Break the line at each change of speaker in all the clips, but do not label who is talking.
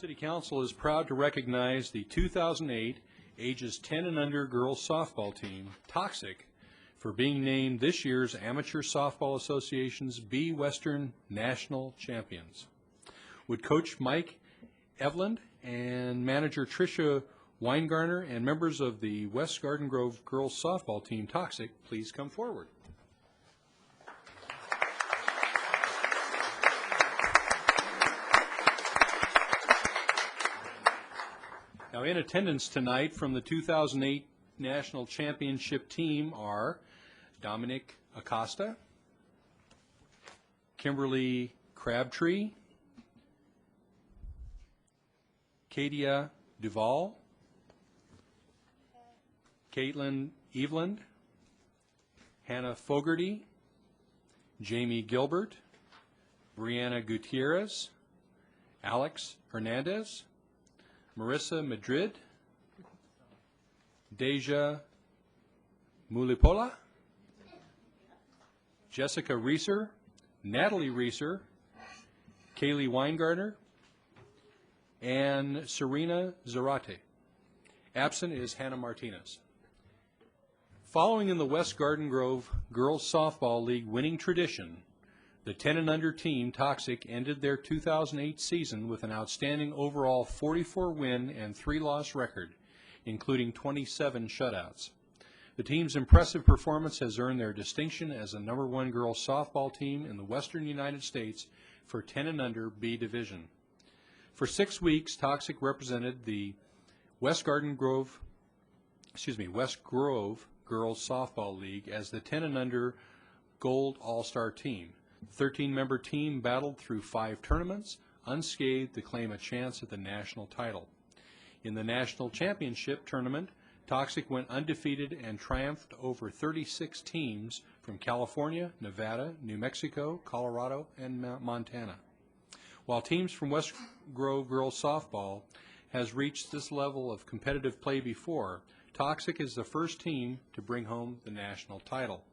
City Council is proud to recognize the 2008 ages 10 and under girls softball team, Toxic, for being named this year's Amateur Softball Association's B Western National Champions. Would Coach Mike Eveland and manager Tricia Weingarner and members of the West Garden Grove girls softball team, Toxic, please come forward. Now, in attendance tonight from the 2008 National Championship team are Dominic Acosta, Kimberly Crabtree, Kadia Duvall, Caitlin Eveland, Hannah Fogarty, Jamie Gilbert, Brianna Gutierrez, Alex Hernandez, Marissa Madrid, Deja Mulipola, Jessica Reeser, Natalie Reeser, Kaylee Weingartner, and Serena Zarate. Absent is Hannah Martinez. Following in the West Garden Grove Girls Softball League winning tradition, the 10 and under team, Toxic, ended their 2008 season with an outstanding overall 44-win and 3-loss record, including 27 shutouts. The team's impressive performance has earned their distinction as the #1 girls softball team in the Western United States for 10 and under B division. For 6 weeks, Toxic represented the West Grove Girls Softball League as the 10 and under Gold All-Star team. The 13-member team battled through 5 tournaments, unscathed to claim a chance at the national title. In the national championship tournament, Toxic went undefeated and triumphed over 36 teams from California, Nevada, New Mexico, Colorado, and Montana. While teams from West Grove Girls Softball has reached this level of competitive play before, Toxic is the first team to bring home the national title.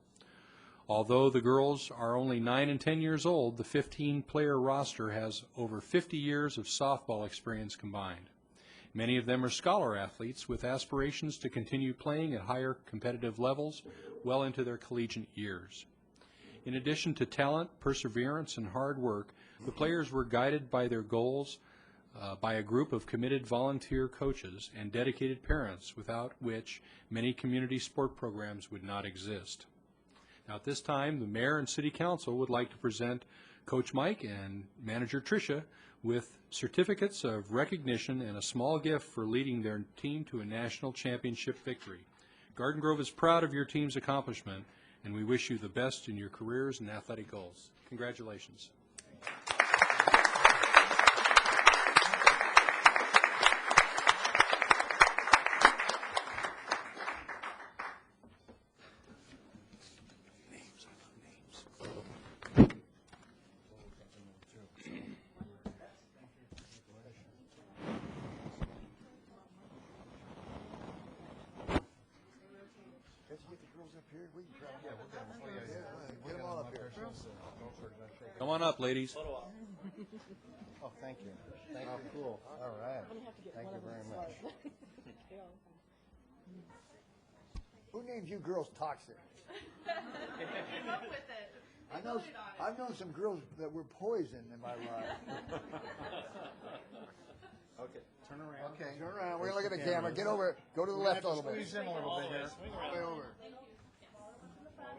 Although the girls are only 9 and 10 years old, the 15-player roster has over 50 years of softball experience combined. Many of them are scholar athletes with aspirations to continue playing at higher competitive levels well into their collegiate years. In addition to talent, perseverance, and hard work, the players were guided by their goals by a group of committed volunteer coaches and dedicated parents, without which many community sport programs would not exist. Now, at this time, the Mayor and City Council would like to present Coach Mike and Manager Tricia with certificates of recognition and a small gift for leading their team to a national championship victory. Garden Grove is proud of your team's accomplishment, and we wish you the best in your careers and athletic goals. Congratulations. Come on up, ladies.
Oh, thank you. Thank you. Cool. All right. Thank you very much. Who named you girls toxic?
Came up with it.
I've known some girls that were poison in my life. Okay, turn around. Okay, turn around. We're gonna look at the camera. Get over. Go to the left a little bit.
Squeeze in a little bit here.
Way over.
We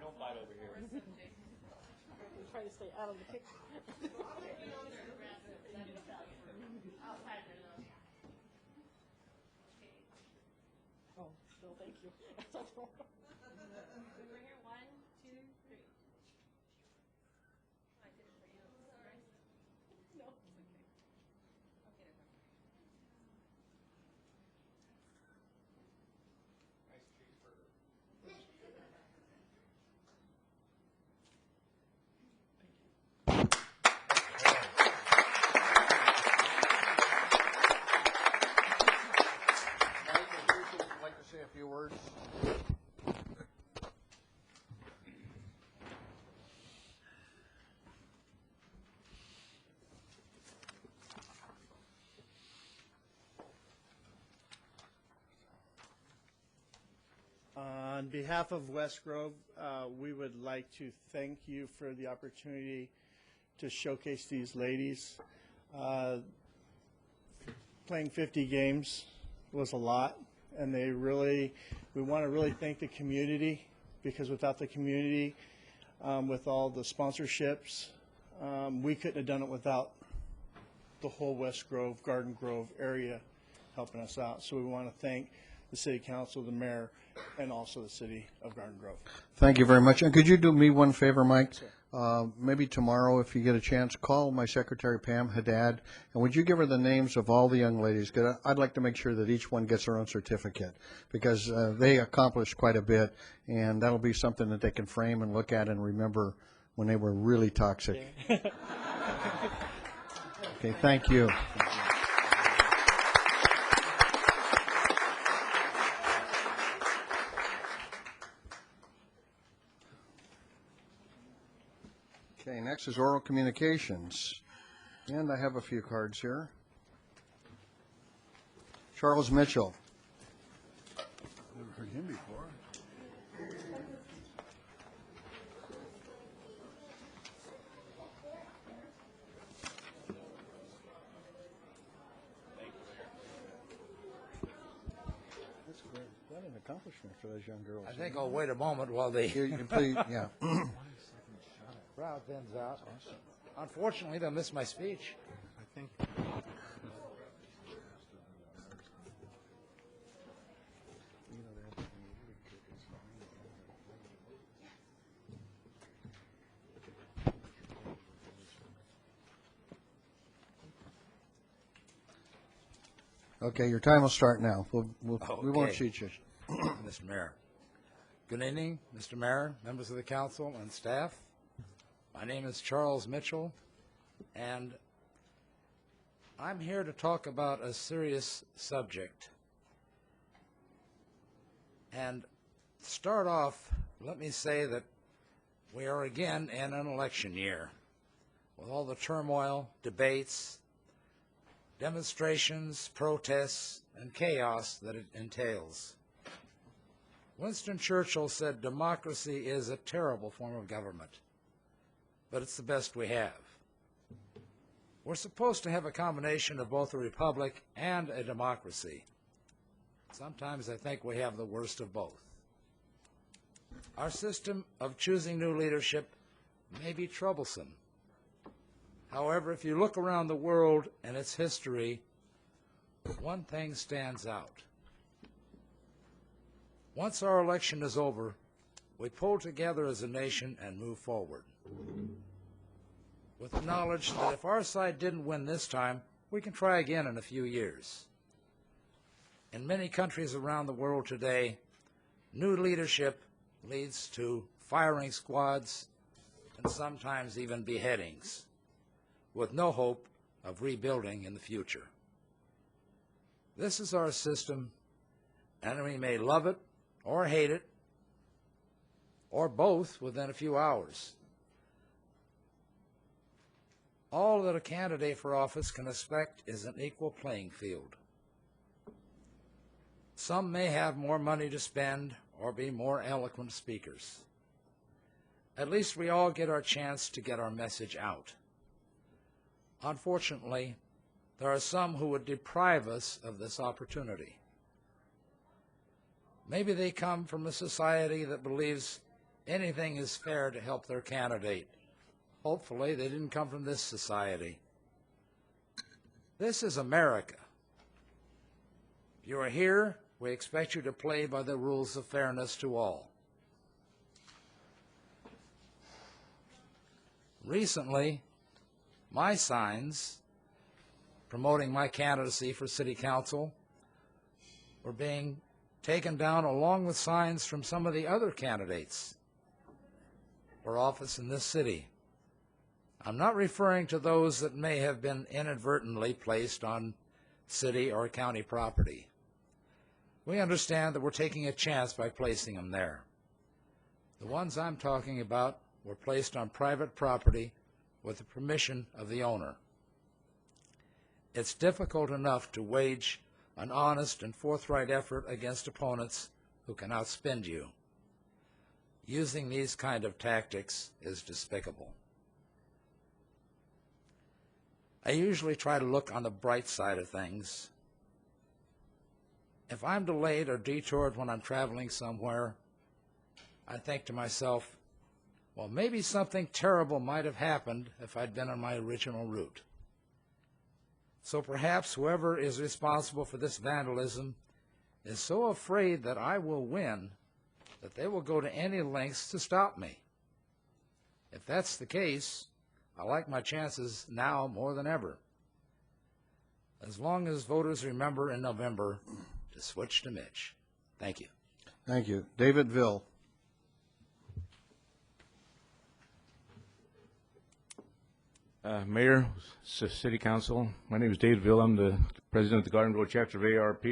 don't fight over here.
Try to stay out of the picture. Oh, no, thank you.
We're here, 1, 2, 3. I did it for you. Sorry.
No.
Okay,
Nice cheeseburger.
Like to say a few words. On behalf of West Grove, we would like to thank you for the opportunity to showcase these ladies. Playing 50 games was a lot, and we want to really thank the community, because without the community, with all the sponsorships, we couldn't have done it without the whole West Grove, Garden Grove area helping us out. So we want to thank the city council, the mayor, and also the city of Garden Grove.
Thank you very much. And could you do me one favor, Mike? Maybe tomorrow, if you get a chance, call my secretary, Pam Haddad, and would you give her the names of all the young ladies? 'Cause I'd like to make sure that each one gets their own certificate, because they accomplished quite a bit, and that'll be something that they can frame and look at and remember when they were really toxic. Okay, thank you. Okay, next is oral communications. And I have a few cards here. Charles Mitchell.
Never heard him before.
That's great. What an accomplishment for those young girls.
I think I'll wait a moment while the
Please, yeah.
crowd thins out. Unfortunately, they'll miss my speech.
I think.
Okay, your time will start now. We won't
Okay.
cheat you.
Mr. Mayor. Good evening, Mr. Mayor, members of the council, and staff. My name is Charles Mitchell, and I'm here to talk about a serious subject. And to start off, let me say that we are again in an election year, with all the turmoil, debates, demonstrations, protests, and chaos that it entails. Winston Churchill said democracy is a terrible form of government, but it's the best we have. We're supposed to have a combination of both a republic and a democracy. Sometimes I think we have the worst of both. Our system of choosing new leadership may be troublesome. However, if you look around the world and its history, one thing stands out. Once our election is over, we pull together as a nation and move forward, with the knowledge that if our side didn't win this time, we can try again in a few years. In many countries around the world today, new leadership leads to firing squads and sometimes even beheadings, with no hope of rebuilding in the future. This is our system, and we may love it or hate it, or both within a few hours. All that a candidate for office can expect is an equal playing field. Some may have more money to spend or be more eloquent speakers. At least we all get our chance to get our message out. Unfortunately, there are some who would deprive us of this opportunity. Maybe they come from a society that believes anything is fair to help their candidate. Hopefully, they didn't come from this society. This is America. If you are here, we expect you to play by the rules of fairness to all. Recently, my signs promoting my candidacy for city council were being taken down along with signs from some of the other candidates for office in this city. I'm not referring to those that may have been inadvertently placed on city or county property. We understand that we're taking a chance by placing them there. The ones I'm talking about were placed on private property with the permission of the owner. It's difficult enough to wage an honest and forthright effort against opponents who can outspend you. using these kind of tactics is despicable. I usually try to look on the bright side of things. If I'm delayed or detoured when I'm traveling somewhere, I think to myself, well, maybe something terrible might have happened if I'd been on my original route. So perhaps whoever is responsible for this vandalism is so afraid that I will win that they will go to any lengths to stop me. If that's the case, I like my chances now more than ever. As long as voters remember in November to switch to Mitch. Thank you.
Thank you. David Ville.
Mayor, City Council, my name is Dave Ville. I'm the president of the Garden Grove chapter of ARP.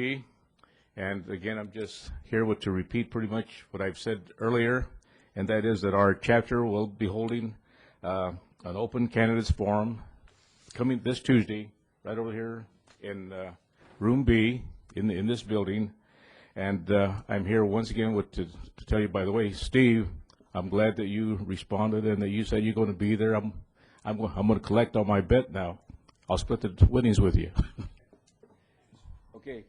And again, I'm just here to repeat pretty much what I've said earlier, and that is that our chapter will be holding an open candidates forum coming this Tuesday, right over here in Room B in this building. And I'm here once again to tell you, by the way, Steve, I'm glad that you responded and that you said you're going to be there. I'm going to collect on my bet now. I'll split the winnings with you. Okay.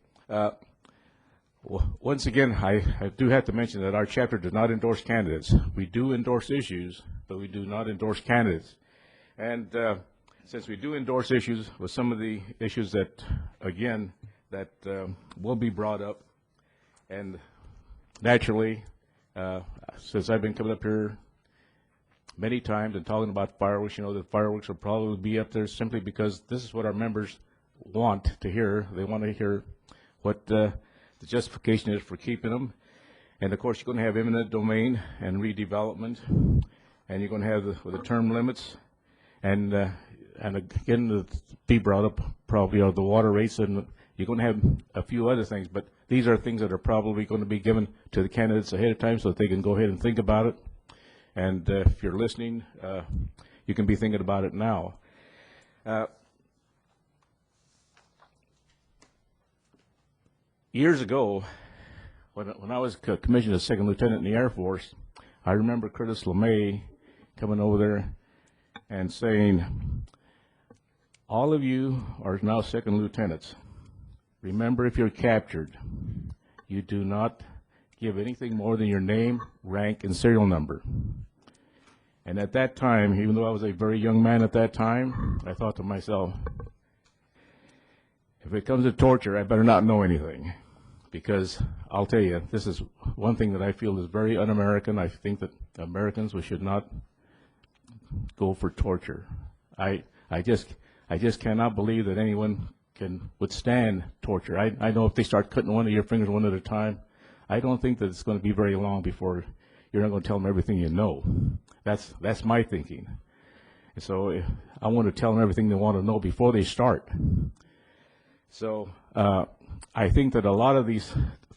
Once again, I do have to mention that our chapter does not endorse candidates. We do endorse issues, but we do not endorse candidates. And since we do endorse issues, with some of the issues that, again, that will be brought up, and naturally, since I've been coming up here many times and talking about fireworks, you know that fireworks will probably be up there simply because this is what our members want to hear. They want to hear what the justification is for keeping them. And of course, you're going to have eminent domain and redevelopment, and you're going to have the term limits, and again, be brought up probably are the water rates, and you're going to have a few other things, but these are things that are probably going to be given to the candidates ahead of time so that they can go ahead and think about it. And if you're listening, you can be thinking about it now. Years ago, when I was commissioned as second lieutenant in the Air Force, I remember Curtis LeMay coming over there and saying, all of you are now second lieutenants. Remember, if you're captured, you do not give anything more than your name, rank, and serial number. And at that time, even though I was a very young man at that time, I thought to myself, if it comes to torture, I better not know anything. Because I'll tell you, this is one thing that I feel is very un-American. I think that Americans, we should not go for torture. I just cannot believe that anyone can withstand torture. I know if they start cutting one of your fingers one at a time, I don't think that it's going to be very long before you're not going to tell them everything you know. That's my thinking. And so I want to tell them everything they want to know before they start. So I think that a lot of these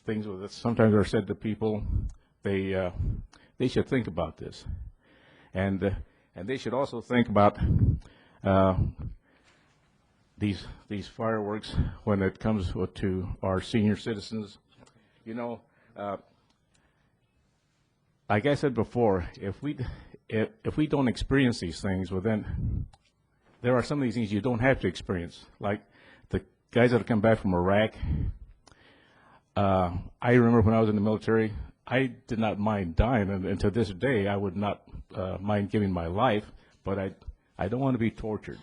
things that sometimes are said to people, they should think about this, and they should also think about these fireworks when it comes to our senior citizens. You know, like I said before, if we don't experience these things, well then there are some of these things you don't have to experience. Like the guys that have come back from Iraq, I remember when I was in the military, I did not mind dying, and to this day I would not mind giving my life, but I don't want to be tortured.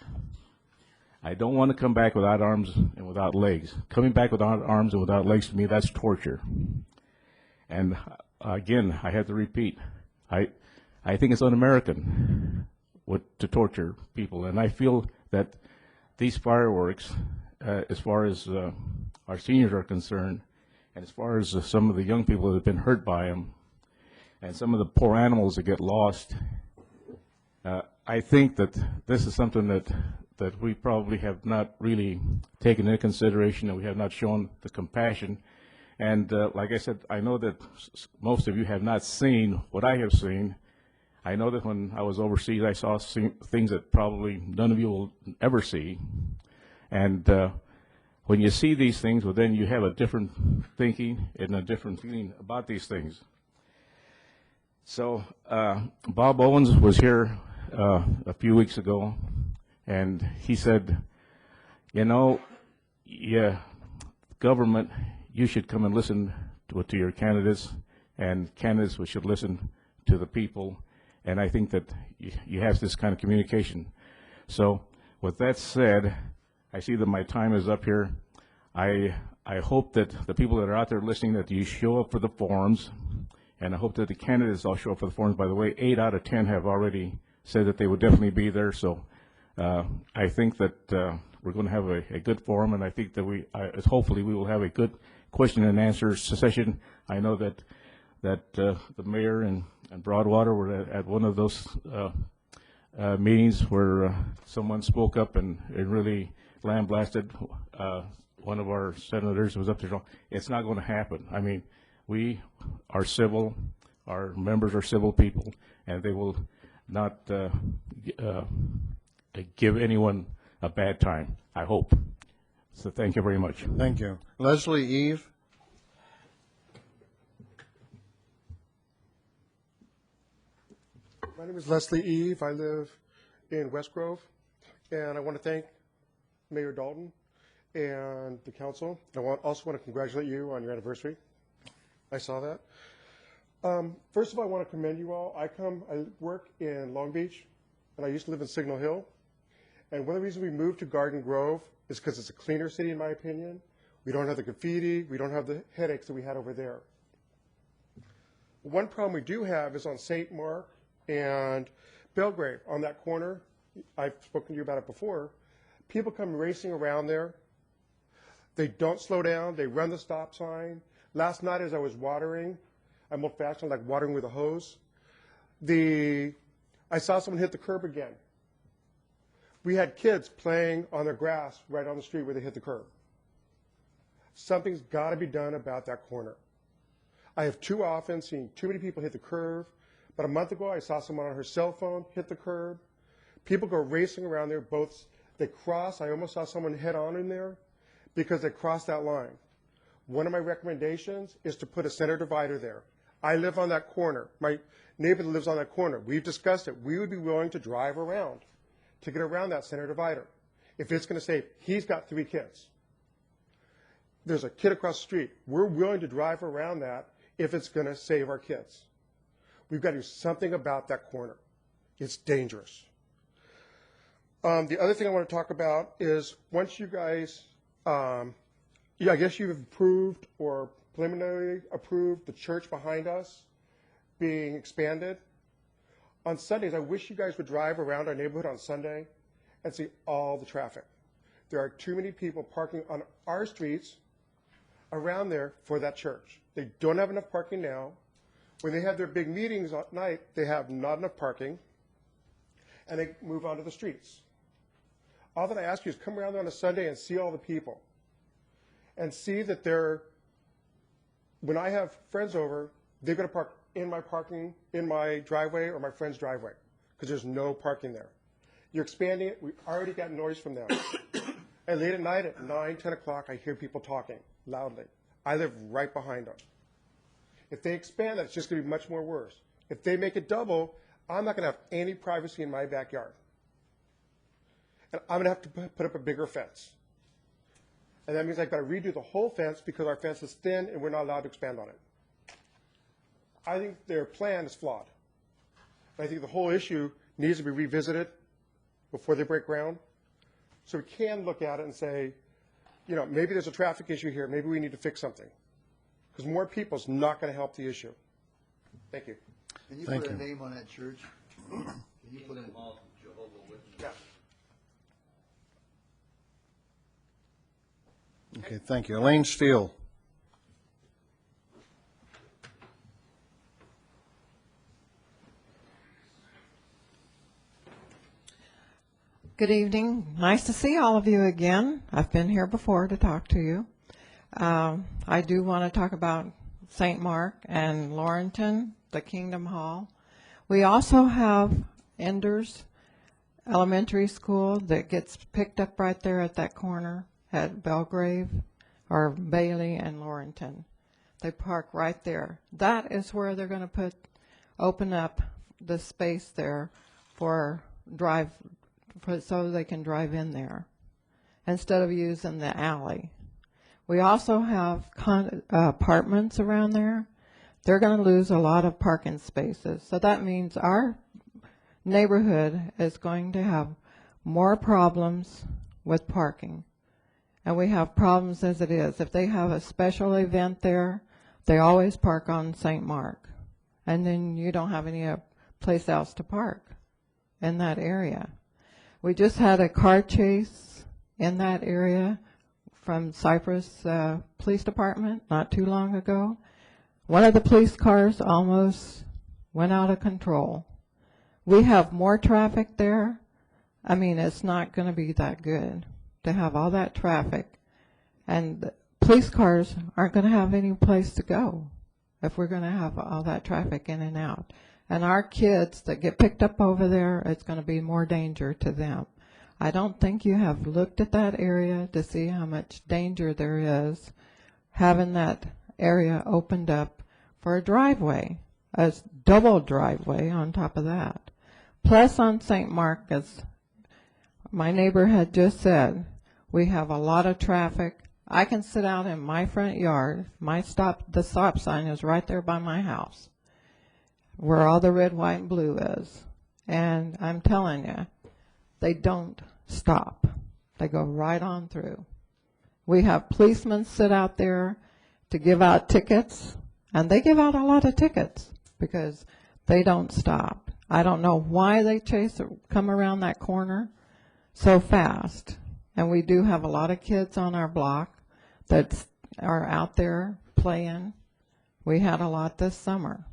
I don't want to come back without arms and without legs. Coming back without arms and without legs, to me, that's torture. And again, I have to repeat, I think it's un-American to torture people, and I feel that these fireworks, as far as our seniors are concerned, and as far as some of the young people that have been hurt by them, and some of the poor animals that get lost, I think that this is something that we probably have not really taken into consideration, and we have not shown the compassion. And like I said, I know that most of you have not seen what I have seen. I know that when I was overseas, I saw things that probably none of you will ever see. And when you see these things, well, then you have a different thinking and a different feeling about these things. So Bob Owens was here a few weeks ago, and he said, you know, yeah, government, you should come and listen to your candidates, and candidates should listen to the people. And I think that you have this kind of communication. So with that said, I see that my time is up here. I hope that the people that are out there listening, that you show up for the forums, and I hope that the candidates all show up for the forums. By the way, 8 out of 10 have already said that they would definitely be there. So I think that we're going to have a good forum, and I think that hopefully we will have a good question and answer session. I know that the mayor and Broadwater were at one of those meetings where someone spoke up and really lambasted one of our senators was up there. It's not going to happen. I mean, we are civil, our members are civil people, and they will not give anyone a bad time, I hope. So thank you very much.
Thank you. Leslie Eve?
My name is Leslie Eve. I live in West Grove, and I want to thank Mayor Dalton and the council. I also want to congratulate you on your anniversary. I saw that. First of all, I want to commend you all. I work in Long Beach, and I used to live in Signal Hill. And one of the reasons we moved to Garden Grove is because it's a cleaner city, in my opinion. We don't have the graffiti. We don't have the headaches that we had over there. One problem we do have is on St. Mark and Belgrave, on that corner. I've spoken to you about it before. People come racing around there. They don't slow down. They run the stop sign. Last night as I was watering, I'm old-fashioned, like watering with a hose. I saw someone hit the curb again. We had kids playing on their grass right on the street where they hit the curb. Something's got to be done about that corner. I have too often seen too many people hit the curb. About a month ago, I saw someone on her cell phone hit the curb. People go racing around there. They cross. I almost saw someone head on in there because they crossed that line. One of my recommendations is to put a center divider there. I live on that corner. My neighbor lives on that corner. We've discussed it. We would be willing to drive around to get around that center divider. If it's going to say he's got 3 kids, there's a kid across the street, we're willing to drive around that if it's going to save our kids. We've got to do something about that corner. It's dangerous. The other thing I want to talk about is once you guys, I guess you've approved or preliminarily approved the church behind us being expanded. On Sundays, I wish you guys would drive around our neighborhood on Sunday and see all the traffic. There are too many people parking on our streets around there for that church. They don't have enough parking now. When they have their big meetings at night, they have not enough parking, and they move onto the streets. All that I ask you is come around there on a Sunday and see all the people, and see that when I have friends over, they're going to park in my driveway or my friend's driveway, because there's no parking there. You're expanding it. We already got noise from them. And late at night at 9, 10 o'clock, I hear people talking loudly. I live right behind them. If they expand that, it's just going to be much more worse. If they make it double, I'm not going to have any privacy in my backyard. And I'm going to have to put up a bigger fence. And that means I've got to redo the whole fence because our fence is thin and we're not allowed to expand on it. I think their plan is flawed. I think the whole issue needs to be revisited before they break ground. So we can look at it and say, maybe there's a traffic issue here. Maybe we need to fix something. Because more people is not going to help the issue. Thank you.
Can you
Thank
put
you.
a name on that church? Can you put a...
Yeah.
Okay, thank you. Elaine Steele.
Good evening. Nice to see all of you again. I've been here before to talk to you. I do want to talk about St. Mark and Laurenton, the Kingdom Hall. We also have Enders Elementary School that gets picked up right there at that corner at Belgrave or Bailey and Laurenton. They park right there. That is where they're going to put open up the space there for so they can drive in there instead of using the alley. We also have apartments around there. They're going to lose a lot of parking spaces. So that means our neighborhood is going to have more problems with parking. And we have problems as it is. If they have a special event there, they always park on St. Mark. And then you don't have any place else to park in that area. We just had a car chase in that area from Cypress Police Department not too long ago. One of the police cars almost went out of control. We have more traffic there. I mean, it's not going to be that good to have all that traffic. And the police cars aren't going to have any place to go if we're going to have all that traffic in and out. And our kids that get picked up over there, it's going to be more danger to them. I don't think you have looked at that area to see how much danger there is having that area opened up for a driveway, a double driveway on top of that. Plus on St. Mark, as my neighbor had just said, we have a lot of traffic. I can sit out in my front yard. The stop sign is right there by my house, where all the red, white, and blue is. And I'm telling you, they don't stop. They go right on through. We have policemen sit out there to give out tickets, and they give out a lot of tickets because they don't stop. I don't know why they come around that corner so fast. And we do have a lot of kids on our block that are out there playing. We had a lot this summer.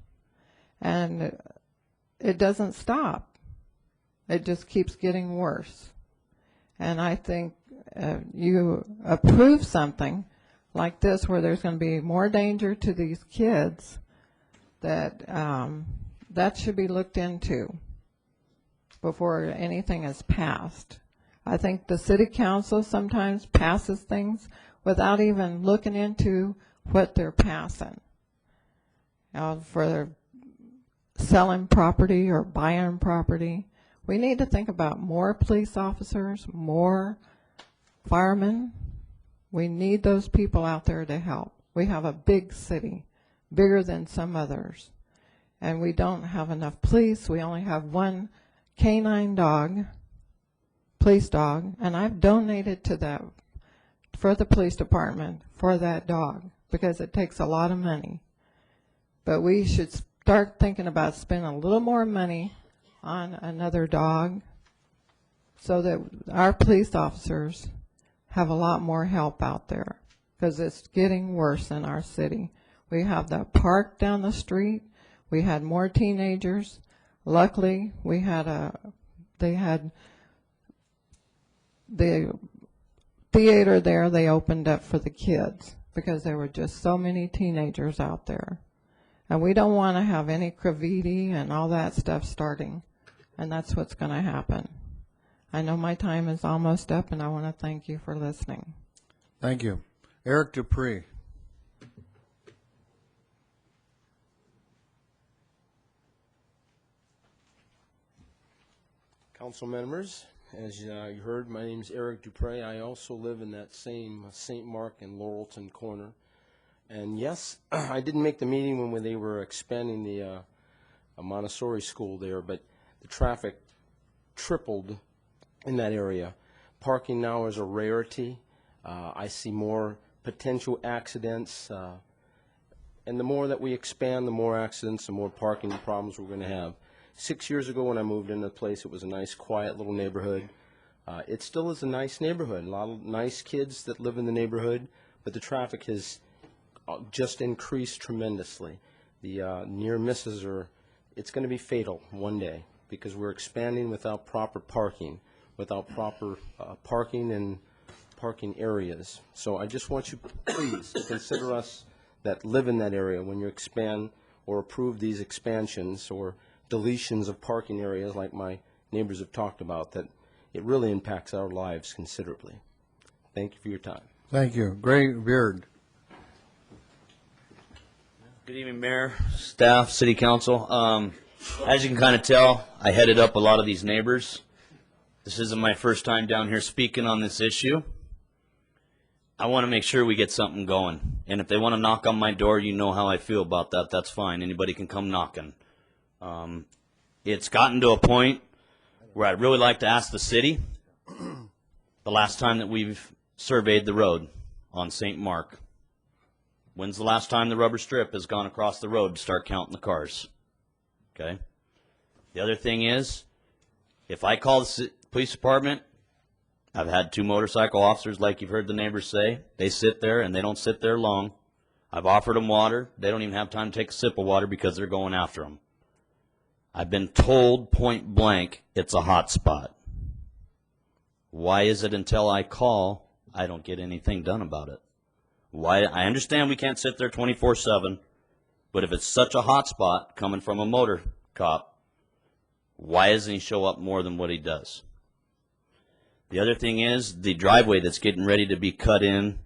And it doesn't stop. It just keeps getting worse. And I think you approve something like this where there's going to be more danger to these kids, that should be looked into before anything is passed. I think the city council sometimes passes things without even looking into what they're passing. For selling property or buying property, we need to think about more police officers, more firemen. We need those people out there to help. We have a big city, bigger than some others, and we don't have enough police. We only have one canine dog, police dog, and I've donated to that for the police department for that dog because it takes a lot of money. But we should start thinking about spending a little more money on another dog so that our police officers have a lot more help out there, because it's getting worse in our city. We have the park down the street. We had more teenagers. Luckily, they had the theater there they opened up for the kids because there were just so many teenagers out there. And we don't want to have any graffiti and all that stuff starting, and that's what's going to happen. I know my time is almost up, and I want to thank you for listening.
Thank you. Eric Dupree.
Council members, as you heard, my name is Eric Dupree. I also live in that same St. Mark and Laurelton corner. And yes, I didn't make the meeting when they were expanding the Montessori school there, but the traffic tripled in that area. Parking now is a rarity. I see more potential accidents. And the more that we expand, the more accidents, the more parking problems we're going to have. 6 years ago when I moved into the place, it was a nice, quiet little neighborhood. It still is a nice neighborhood. A lot of nice kids that live in the neighborhood, but the traffic has just increased tremendously. The near misses it's going to be fatal one day because we're expanding without proper parking, without proper parking and parking areas. So I just want you, please, to consider us that live in that area when you expand or approve these expansions or deletions of parking areas like my neighbors have talked about, that it really impacts our lives considerably. Thank you for your time.
Thank you. Gray Beard.
Good evening, Mayor, staff, City Council. As you can kind of tell, I headed up a lot of these neighbors. This isn't my first time down here speaking on this issue. I want to make sure we get something going. And if they want to knock on my door, you know how I feel about that. That's fine. Anybody can come knocking. It's gotten to a point where I'd really like to ask the city, the last time that we've surveyed the road on St. Mark, when's the last time the rubber strip has gone across the road to start counting the cars? Okay. The other thing is, if I call the police department, I've had 2 motorcycle officers, like you've heard the neighbors say. They sit there, and they don't sit there long. I've offered them water. They don't even have time to take a sip of water because they're going after them. I've been told point blank it's a hot spot. Why is it until I call, I don't get anything done about it? Why? I understand we can't sit there 24/7, but if it's such a hot spot coming from a motor cop, why doesn't he show up more than what he does? The other thing is the driveway that's getting ready to be cut in,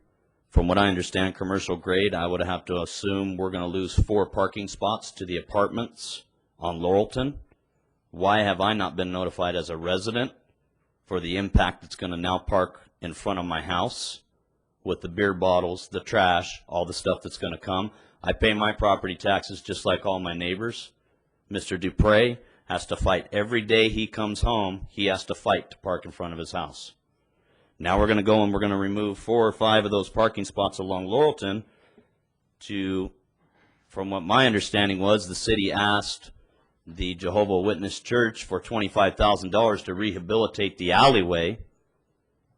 from what I understand, commercial grade. I would have to assume we're going to lose 4 parking spots to the apartments on Laurelton. Why have I not been notified as a resident for the impact that's going to now park in front of my house with the beer bottles, the trash, all the stuff that's going to come? I pay my property taxes just like all my neighbors. Mr. Dupre has to fight every day he comes home. He has to fight to park in front of his house. Now we're going to go and we're going to remove 4 or 5 of those parking spots along Laurelton to, from what my understanding was, the city asked the Jehovah Witness Church for $25,000 to rehabilitate the alleyway.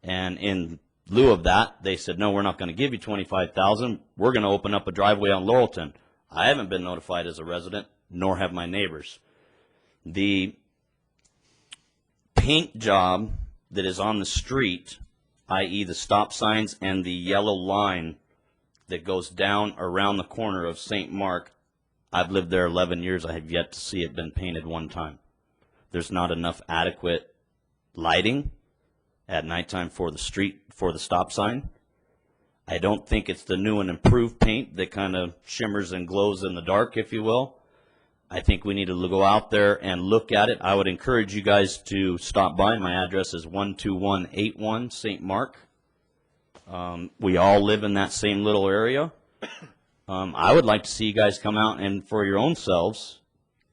And in lieu of that, they said, no, we're not going to give you $25,000. We're going to open up a driveway on Laurelton. I haven't been notified as a resident, nor have my neighbors. The paint job that is on the street, i.e. the stop signs and the yellow line that goes down around the corner of St. Mark, I've lived there 11 years. I have yet to see it been painted one time. There's not enough adequate lighting at nighttime for the street, for the stop sign. I don't think it's the new and improved paint that kind of shimmers and glows in the dark, if you will. I think we need to go out there and look at it. I would encourage you guys to stop by. My address is 12181 St. Mark. We all live in that same little area. I would like to see you guys come out and, for your own selves,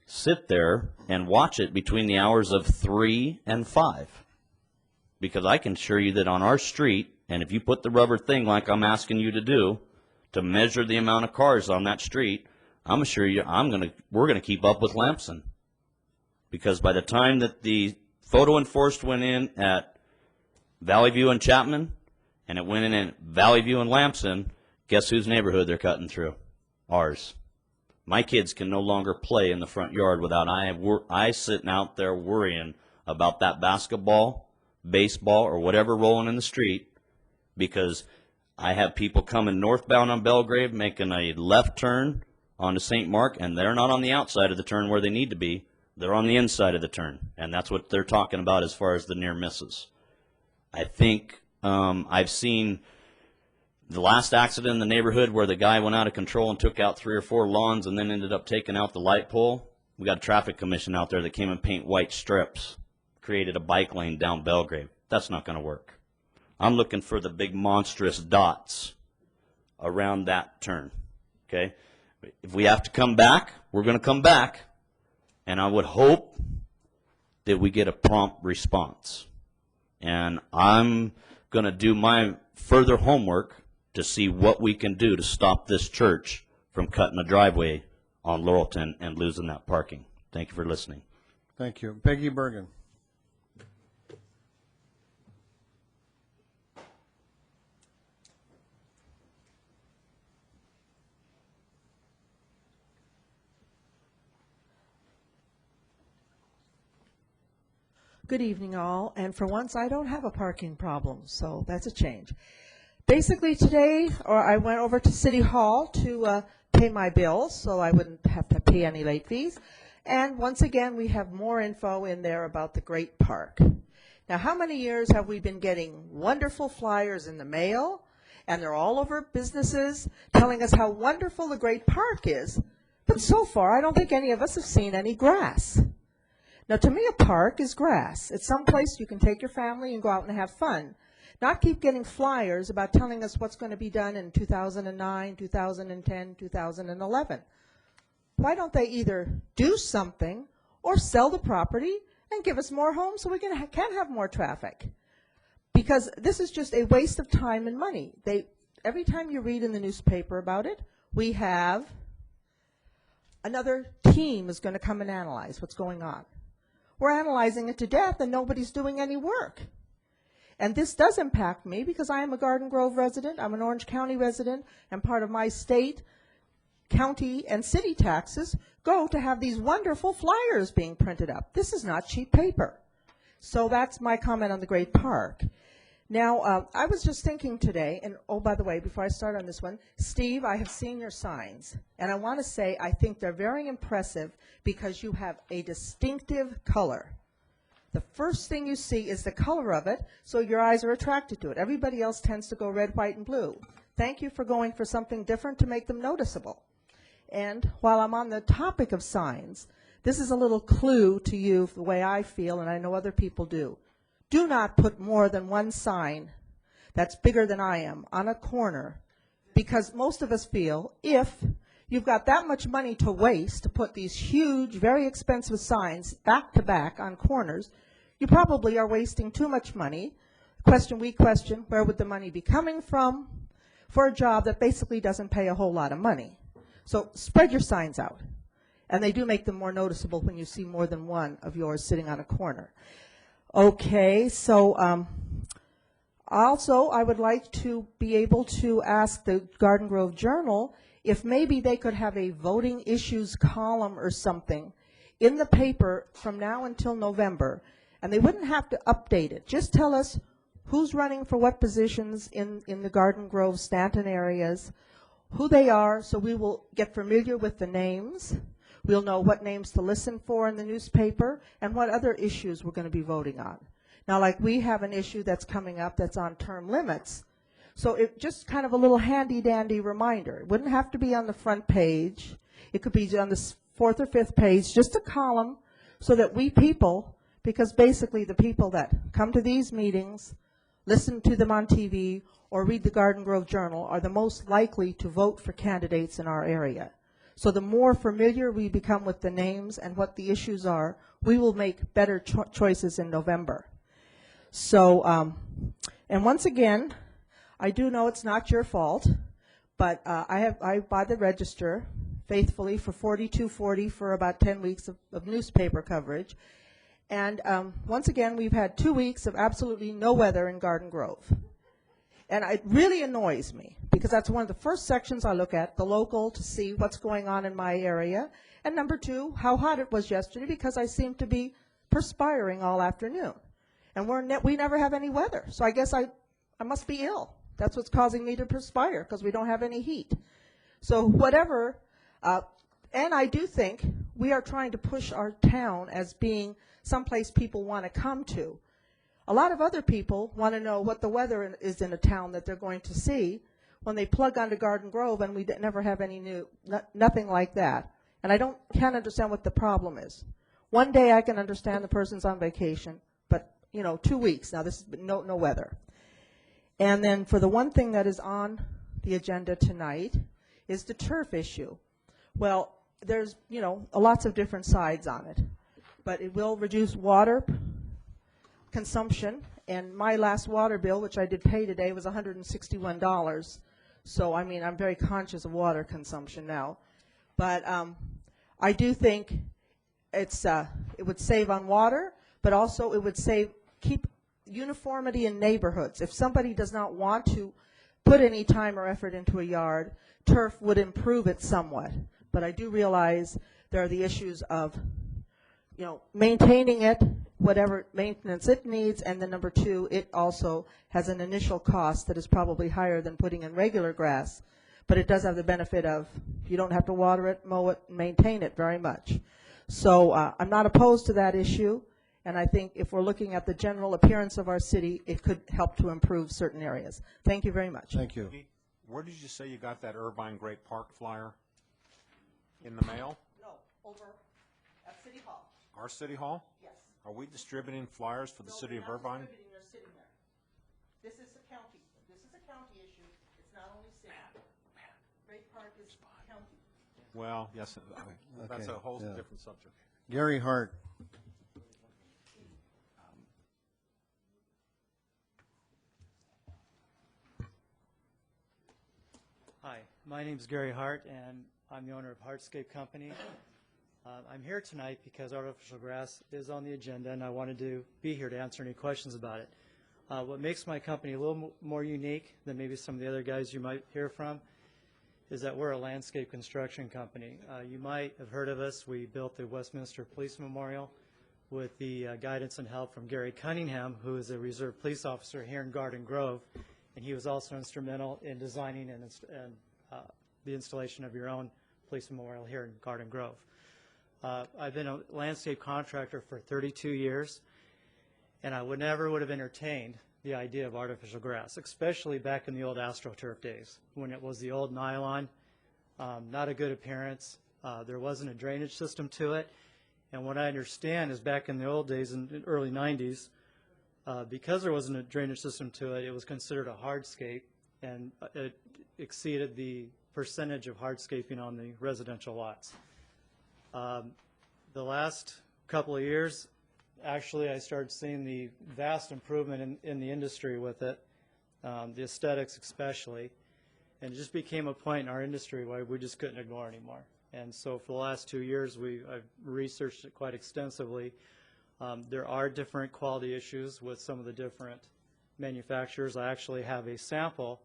sit there and watch it between the hours of 3 and 5. Because I can assure you that on our street, and if you put the rubber thing like I'm asking you to do, to measure the amount of cars on that street, I'm assure you we're gonna keep up with Lamson. Because by the time that the photo enforced went in at Valley View and Chapman, and it went in at Valley View and Lamson, guess whose neighborhood they're cutting through? Ours. My kids can no longer play in the front yard without I sitting out there worrying about that basketball, baseball, or whatever rolling in the street, because I have people coming northbound on Belgrave making a left turn onto St. Mark, and they're not on the outside of the turn where they need to be. They're on the inside of the turn, and that's what they're talking about as far as the near misses. I think I've seen the last accident in the neighborhood where the guy went out of control and took out 3 or 4 lawns and then ended up taking out the light pole. We got a traffic commission out there that came and paint white strips, created a bike lane down Belgrave. That's not going to work. I'm looking for the big monstrous dots around that turn, okay? If we have to come back, we're going to come back, and I would hope that we get a prompt response. And I'm going to do my further homework to see what we can do to stop this church from cutting a driveway on Laurelton and losing that parking. Thank you for listening.
Thank you. Peggy Bergen.
Good evening, all. And for once, I don't have a parking problem, so that's a change. Basically, today, I went over to City Hall to pay my bills, so I wouldn't have to pay any late fees. And once again, we have more info in there about the Great Park. Now, how many years have we been getting wonderful flyers in the mail and they're all over businesses telling us how wonderful the great park is. But so far, I don't think any of us have seen any grass. Now, to me, a park is grass. It's someplace you can take your family and go out and have fun. Not keep getting flyers about telling us what's going to be done in 2009, 2010, 2011. Why don't they either do something or sell the property and give us more homes so we can have more traffic? Because this is just a waste of time and money. Every time you read in the newspaper about it, we have another team is going to come and analyze what's going on. We're analyzing it to death and nobody's doing any work. And this does impact me because I am a Garden Grove resident, I'm an Orange County resident, and part of my state, county, and city taxes go to have these wonderful flyers being printed up. This is not cheap paper. So that's my comment on the Great Park. Now, I was just thinking today, and oh, by the way, before I start on this one, Steve, I have seen your signs, and I want to say I think they're very impressive because you have a distinctive color. The first thing you see is the color of it, so your eyes are attracted to it. Everybody else tends to go red, white, and blue. Thank you for going for something different to make them noticeable. And while I'm on the topic of signs, this is a little clue to you the way I feel, and I know other people do. Do not put more than one sign that's bigger than I am on a corner, because most of us feel if you've got that much money to waste to put these huge, very expensive signs back to back on corners, you probably are wasting too much money. We question, where would the money be coming from for a job that basically doesn't pay a whole lot of money? So spread your signs out. And they do make them more noticeable when you see more than one of yours sitting on a corner. Okay, so also I would like to be able to ask the Garden Grove Journal if maybe they could have a voting issues column or something in the paper from now until November. And they wouldn't have to update it. Just tell us who's running for what positions in the Garden Grove, Stanton areas, who they are, so we will get familiar with the names. We'll know what names to listen for in the newspaper and what other issues we're going to be voting on. Now, like we have an issue that's coming up that's on term limits. So it just kind of a little handy-dandy reminder. It wouldn't have to be on the front page. It could be on the 4th or 5th page, just a column so that we people, because basically the people that come to these meetings, listen to them on TV, or read the Garden Grove Journal are the most likely to vote for candidates in our area. So the more familiar we become with the names and what the issues are, we will make better choices in November. So, and once again, I do know it's not your fault, but I buy the Register faithfully for $42.40 for about 10 weeks of newspaper coverage. And once again, we've had 2 weeks of absolutely no weather in Garden Grove. And it really annoys me because that's one of the first sections I look at, the local, to see what's going on in my area. And number 2, how hot it was yesterday because I seem to be perspiring all afternoon. And we never have any weather. So I guess I must be ill. That's what's causing me to perspire because we don't have any heat. So whatever, and I do think we are trying to push our town as being someplace people want to come to. A lot of other people want to know what the weather is in a town that they're going to see when they plug onto Garden Grove, and we never have any nothing like that. And I can't understand what the problem is. One day I can understand the person's on vacation, but 2 weeks now. This is no weather. And then for the one thing that is on the agenda tonight is the turf issue. Well, there's lots of different sides on it, but it will reduce water consumption, and my last water bill, which I did pay today, was $161. So, I mean, I'm very conscious of water consumption now. But I do think it would save on water, but also it would keep uniformity in neighborhoods. If somebody does not want to put any time or effort into a yard, turf would improve it somewhat. But I do realize there are the issues of, maintaining it, whatever maintenance it needs, and then number 2, it also has an initial cost that is probably higher than putting in regular grass, but it does have the benefit of you don't have to water it, mow it, and maintain it very much. So I'm not opposed to that issue, And I think if we're looking at the general appearance of our city, it could help to improve certain areas. Thank you very much.
Thank you.
Where did you say you got that Irvine Great Park flyer? In the mail?
No, over at City Hall.
Our city hall?
Yes.
Are we distributing flyers for the city of Irvine?
They're sitting there. This is a county. This is a county issue. It's not only city. Great Park is county.
Well, yes, that's
Okay,
a whole
yeah.
different subject.
Gary Hart.
Hi, my name is Gary Hart, and I'm the owner of Hartscape Company. I'm here tonight because artificial grass is on the agenda, and I wanted to be here to answer any questions about it. What makes my company a little more unique than maybe some of the other guys you might hear from is that we're a landscape construction company. You might have heard of us. We built the Westminster Police Memorial with the guidance and help from Gary Cunningham, who is a reserve police officer here in Garden Grove, and he was also instrumental in designing and the installation of your own police memorial here in Garden Grove. I've been a landscape contractor for 32 years, and I would have entertained the idea of artificial grass, especially back in the old AstroTurf days, when it was the old nylon, not a good appearance. There wasn't a drainage system to it, and what I understand is back in the old days, in the early 90s, because there wasn't a drainage system to it, it was considered a hardscape, and it exceeded the percentage of hardscaping on the residential lots. The last couple of years, actually, I started seeing the vast improvement in the industry with it, the aesthetics especially, and it just became a point in our industry where we just couldn't ignore anymore. And so for the last 2 years, I've researched it quite extensively. There are different quality issues with some of the different manufacturers. I actually have a sample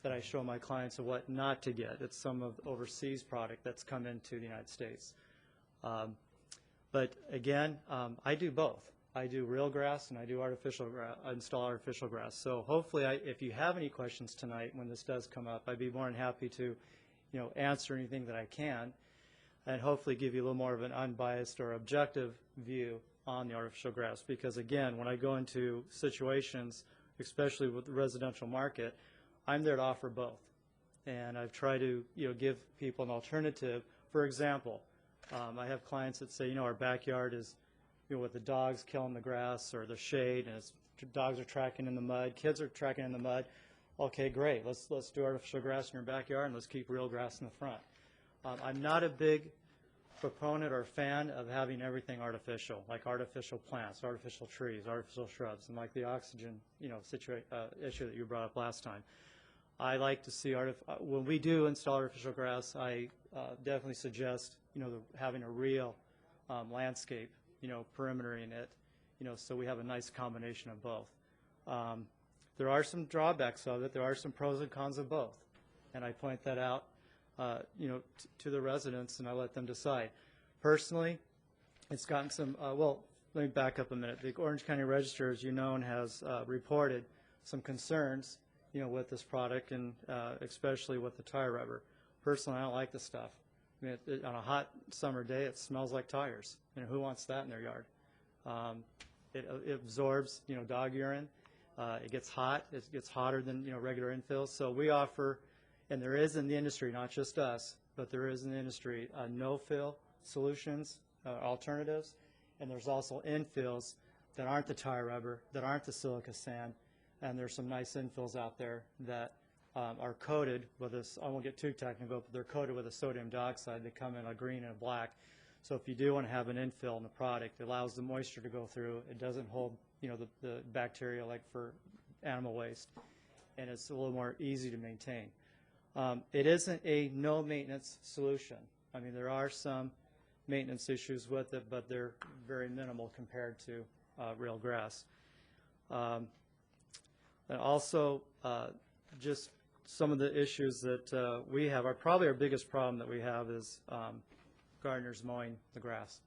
that I show my clients of what not to get. It's some of the overseas product that's come into the United States. But again, I do both. I do real grass and I do artificial grass, install artificial grass. So hopefully, if you have any questions tonight when this does come up, I'd be more than happy to, answer anything that I can, and hopefully give you a little more of an unbiased or objective view on the artificial grass. Because again, when I go into situations, especially with the residential market, I'm there to offer both. And I've tried to, give people an alternative. For example, I have clients that say, our backyard is, with the dogs killing the grass or the shade, and dogs are tracking in the mud, kids are tracking in the mud. Okay, great. Let's do artificial grass in your backyard, and let's keep real grass in the front. I'm not a big proponent or fan of having everything artificial, like artificial plants, artificial trees, artificial shrubs, and like the oxygen, issue that you brought up last time. I like to see when we do install artificial grass, I definitely suggest having a real landscape, perimetering it, so we have a nice combination of both. There are some drawbacks of it. There are some pros and cons of both, and I point that out, to the residents, and I let them decide. Personally, it's gotten some. Well, let me back up a minute. The Orange County Register, as you know, has reported some concerns, with this product, and especially with the tire rubber. Personally, I don't like the stuff. I mean, on a hot summer day, it smells like tires. Who wants that in their yard? It absorbs, dog urine. It gets hot. It gets hotter than, regular infills. So we offer, and there is in the industry, not just us, but there is in the industry, no-fill solutions, alternatives, and there's also infills that aren't the tire rubber, that aren't the silica sand, and there's some nice infills out there that are coated with this. I won't get too technical, but they're coated with a sodium dioxide. They come in a green and a black. So if you do want to have an infill in the product, it allows the moisture to go through. It doesn't hold, the bacteria like for animal waste, and it's a little more easy to maintain. It isn't a no maintenance solution. I mean, there are some maintenance issues with it, but they're very minimal compared to real grass. And also, just some of the issues that we have are probably our biggest problem that we have is gardeners mowing the grass.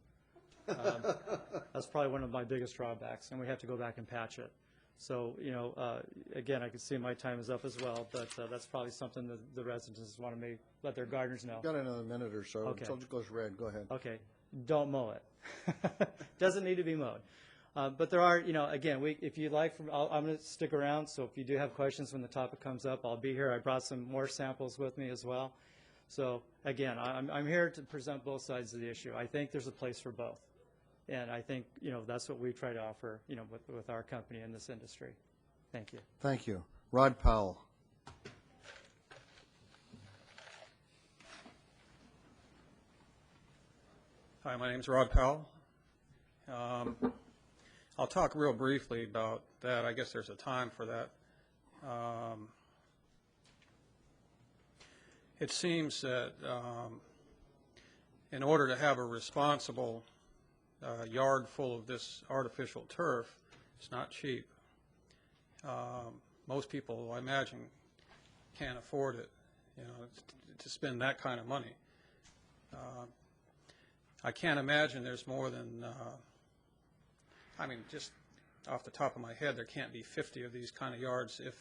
That's probably one of my biggest drawbacks, and we have to go back and patch it. So, again, I can see my time is up as well, but that's probably something that the residents want to let their gardeners know.
Got another minute or so
Okay.
until it goes red. Go ahead.
Okay. Don't mow it. Doesn't need to be mowed. But there are, again, if you'd like, I'm going to stick around, so if you do have questions when the topic comes up, I'll be here. I brought some more samples with me as well. So again, I'm here to present both sides of the issue. I think there's a place for both. And I think, that's what we try to offer, with our company in this industry. Thank you.
Thank you. Rod Powell.
Hi, my name's Rod Powell. I'll talk real briefly about that. I guess there's a time for that. It seems that in order to have a responsible yard full of this artificial turf, it's not cheap. Most people, I imagine, can't afford it, to spend that kind of money. I can't imagine there's more than, just off the top of my head, there can't be 50 of these kind of yards, if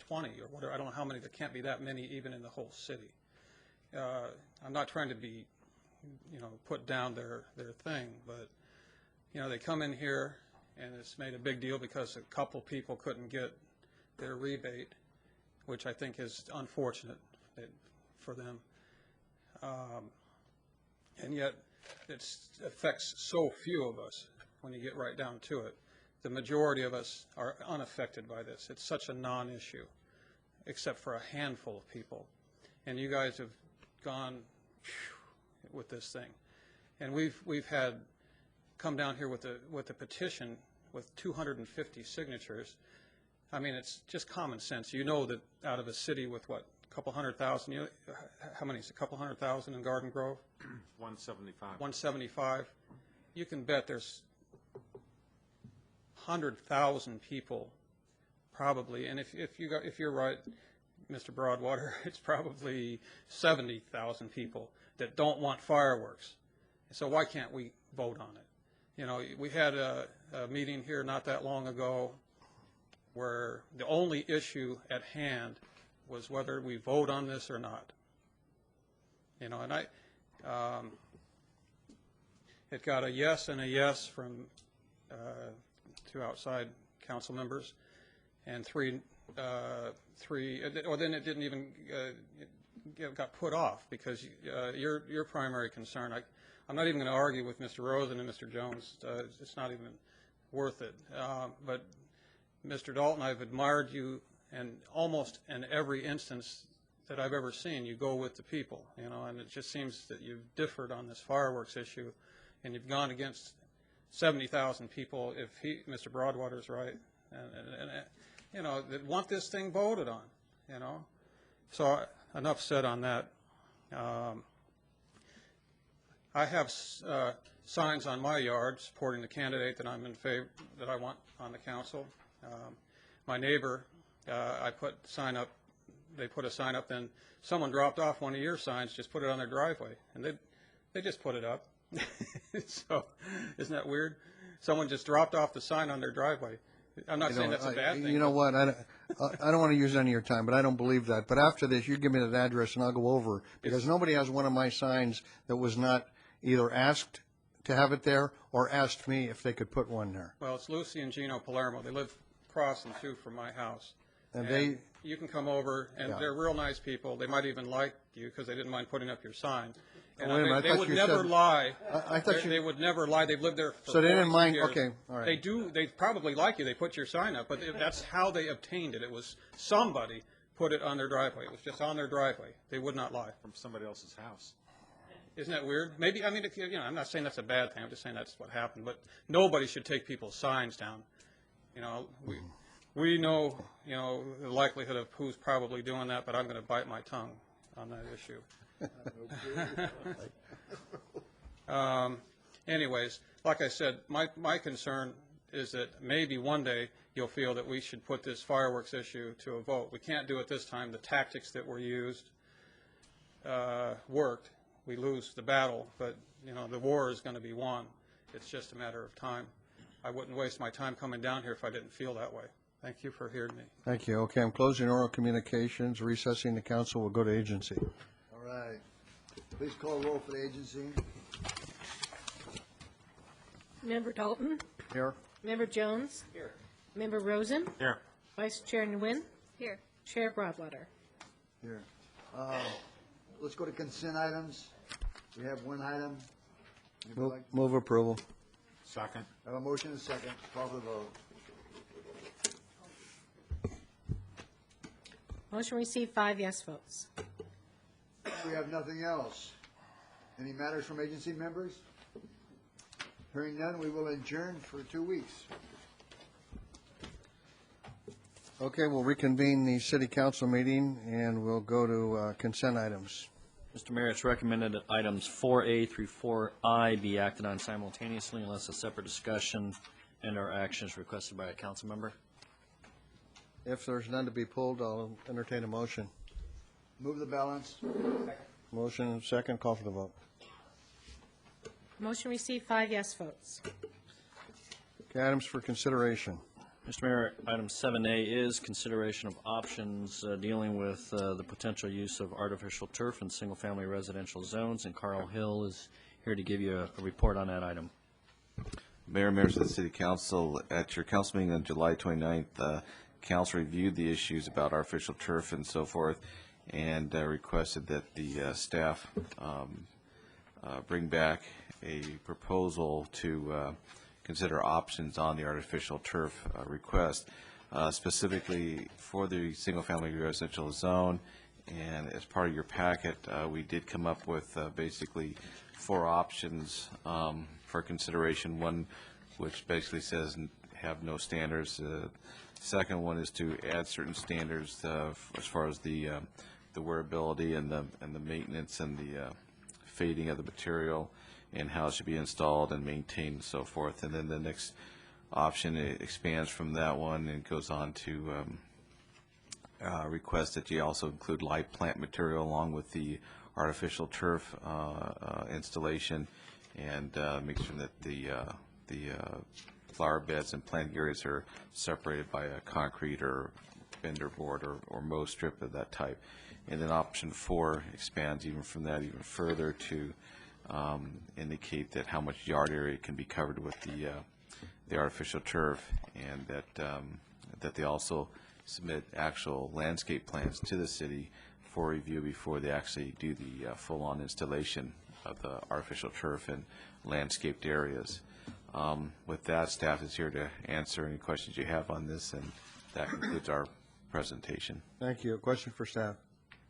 20 or whatever. I don't know how many. There can't be that many even in the whole city. I'm not trying to be, put down their thing, but, they come in here and it's made a big deal because a couple people couldn't get their rebate, which I think is unfortunate for them. And yet it affects so few of us when you get right down to it. The majority of us are unaffected by this. It's such a non-issue, except for a handful of people. And you guys have gone with this thing. And we've had come down here with a petition with 250 signatures. It's just common sense. You know that out of a city with what, a couple 100,000, how many is it, a couple 100,000 in Garden Grove?
175.
175. You can bet there's 100,000 people probably, and if you're right, Mr. Broadwater, it's probably 70,000 people that don't want fireworks. So why can't we vote on it? We had a meeting here not that long ago where the only issue at hand was whether we vote on this or not. And it got a yes and a yes from 2 outside council members, and three, or then it didn't even it got put off because your primary concern. I'm not even going to argue with Mr. Rosen and Mr. Jones. It's not even worth it. But Mr. Dalton, I've admired you, and almost in every instance that I've ever seen, you go with the people. And it just seems that you've differed on this fireworks issue, and you've gone against 70,000 people, if Mr. Broadwater's right, and that want this thing voted on, So enough said on that. I have signs on my yard supporting the candidate that I'm in favor, that I want on the council. My neighbor, I put a sign up, they put a sign up, then someone dropped off one of your signs, just put it on their driveway, and they just put it up. So, isn't that weird? Someone just dropped off the sign on their driveway. I'm not saying that's a bad thing.
You know what? I don't want to use any of your time, but I don't believe that. But after this, you give me that address and I'll go over, because nobody has one of my signs that was not either asked to have it there or asked me if they could put one there.
Well, it's Lucy and Gino Palermo. They live crossing too from my house.
And
you can come over, and they're real nice people. They might even like you because they didn't mind putting up your sign. And they would never lie. They would never lie. They've lived there for 40 years. So they didn't mind? Okay, all right. They do. They probably like you. They put your sign up, but that's how they obtained it. It was somebody put it on their driveway. It was just on their driveway. They would not lie.
From somebody else's house.
Isn't that weird? Maybe, if I'm not saying that's a bad thing. I'm just saying that's what happened. But nobody should take people's signs down. We know, the likelihood of who's probably doing that, but I'm going to bite my tongue on that issue. Anyways, like I said, my concern is that maybe one day you'll feel that we should put this fireworks issue to a vote. We can't do it this time. The tactics that were used worked. We lose the battle, but the war is going to be won. It's just a matter of time. I wouldn't waste my time coming down here if I didn't feel that way. Thank you for hearing me.
Thank you. Okay, I'm closing oral communications, recessing the council. We'll go to agency.
All right. Please call roll for the agency.
Member Dalton.
Here.
Member Jones.
Here.
Member Rosen.
Here.
Vice Chair Nguyen.
Here.
Chair Broadwater.
Here. Let's go to consent items. We have one item. Anybody like-
Move approval.
Second.
I have a motion and a second. Call for the vote.
Motion received, 5 yes votes.
We have nothing else. Any matters from agency members? Hearing none, we will adjourn for 2 weeks.
Okay, we'll reconvene the city council meeting, and we'll go to consent items.
Mr. Mayor, it's recommended that items 4A through 4I be acted on simultaneously unless a separate discussion and/or action is requested by a council member.
If there's none to be pulled, I'll entertain a motion.
Move the balance.
Motion and second, call for the vote.
Motion received, 5 yes votes.
Okay, items for consideration.
Mr. Mayor, item 7A is consideration of options dealing with the potential use of artificial turf in single-family residential zones, and Carl Hill is here to give you a report on that item.
Mayor, members of the City Council, at your council meeting on July 29th, council reviewed the issues about artificial turf and so forth, and requested that the staff bring back a proposal to consider options on the artificial turf request, specifically for the single-family residential zone. And as part of your packet, we did come up with basically 4 options for consideration. One which basically says have no standards. Second one is to add certain standards as far as the wearability and the maintenance and the fading of the material, and how it should be installed and maintained and so forth. And then the next option expands from that one and goes on to request that you also include live plant material along with the artificial turf installation, and make sure that the flower beds and planting areas are separated by a concrete or fender board or mow strip of that type. And then option 4 expands even from that even further to indicate that how much yard area can be covered with the artificial turf, and that they also submit actual landscape plans to the city for review before they actually do the full-on installation of the artificial turf in landscaped areas. With that, staff is here to answer any questions you have on this, and that concludes our presentation.
Thank you. A question for staff.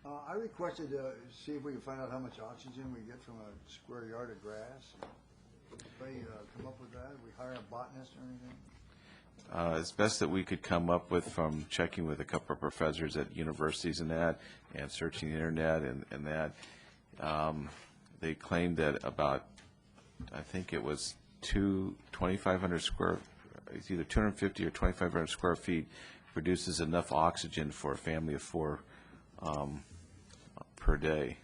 I requested to see if we could find out how much oxygen we get from a square yard of grass. Did they come up with that? Did we hire a botanist or anything?
It's best that we could come up with from checking with a couple of professors at universities and that, and searching the internet and that. They claimed that about, I think it was 2,500 square, it's either 250 or 2,500 square feet produces enough oxygen for a family of 4 per day.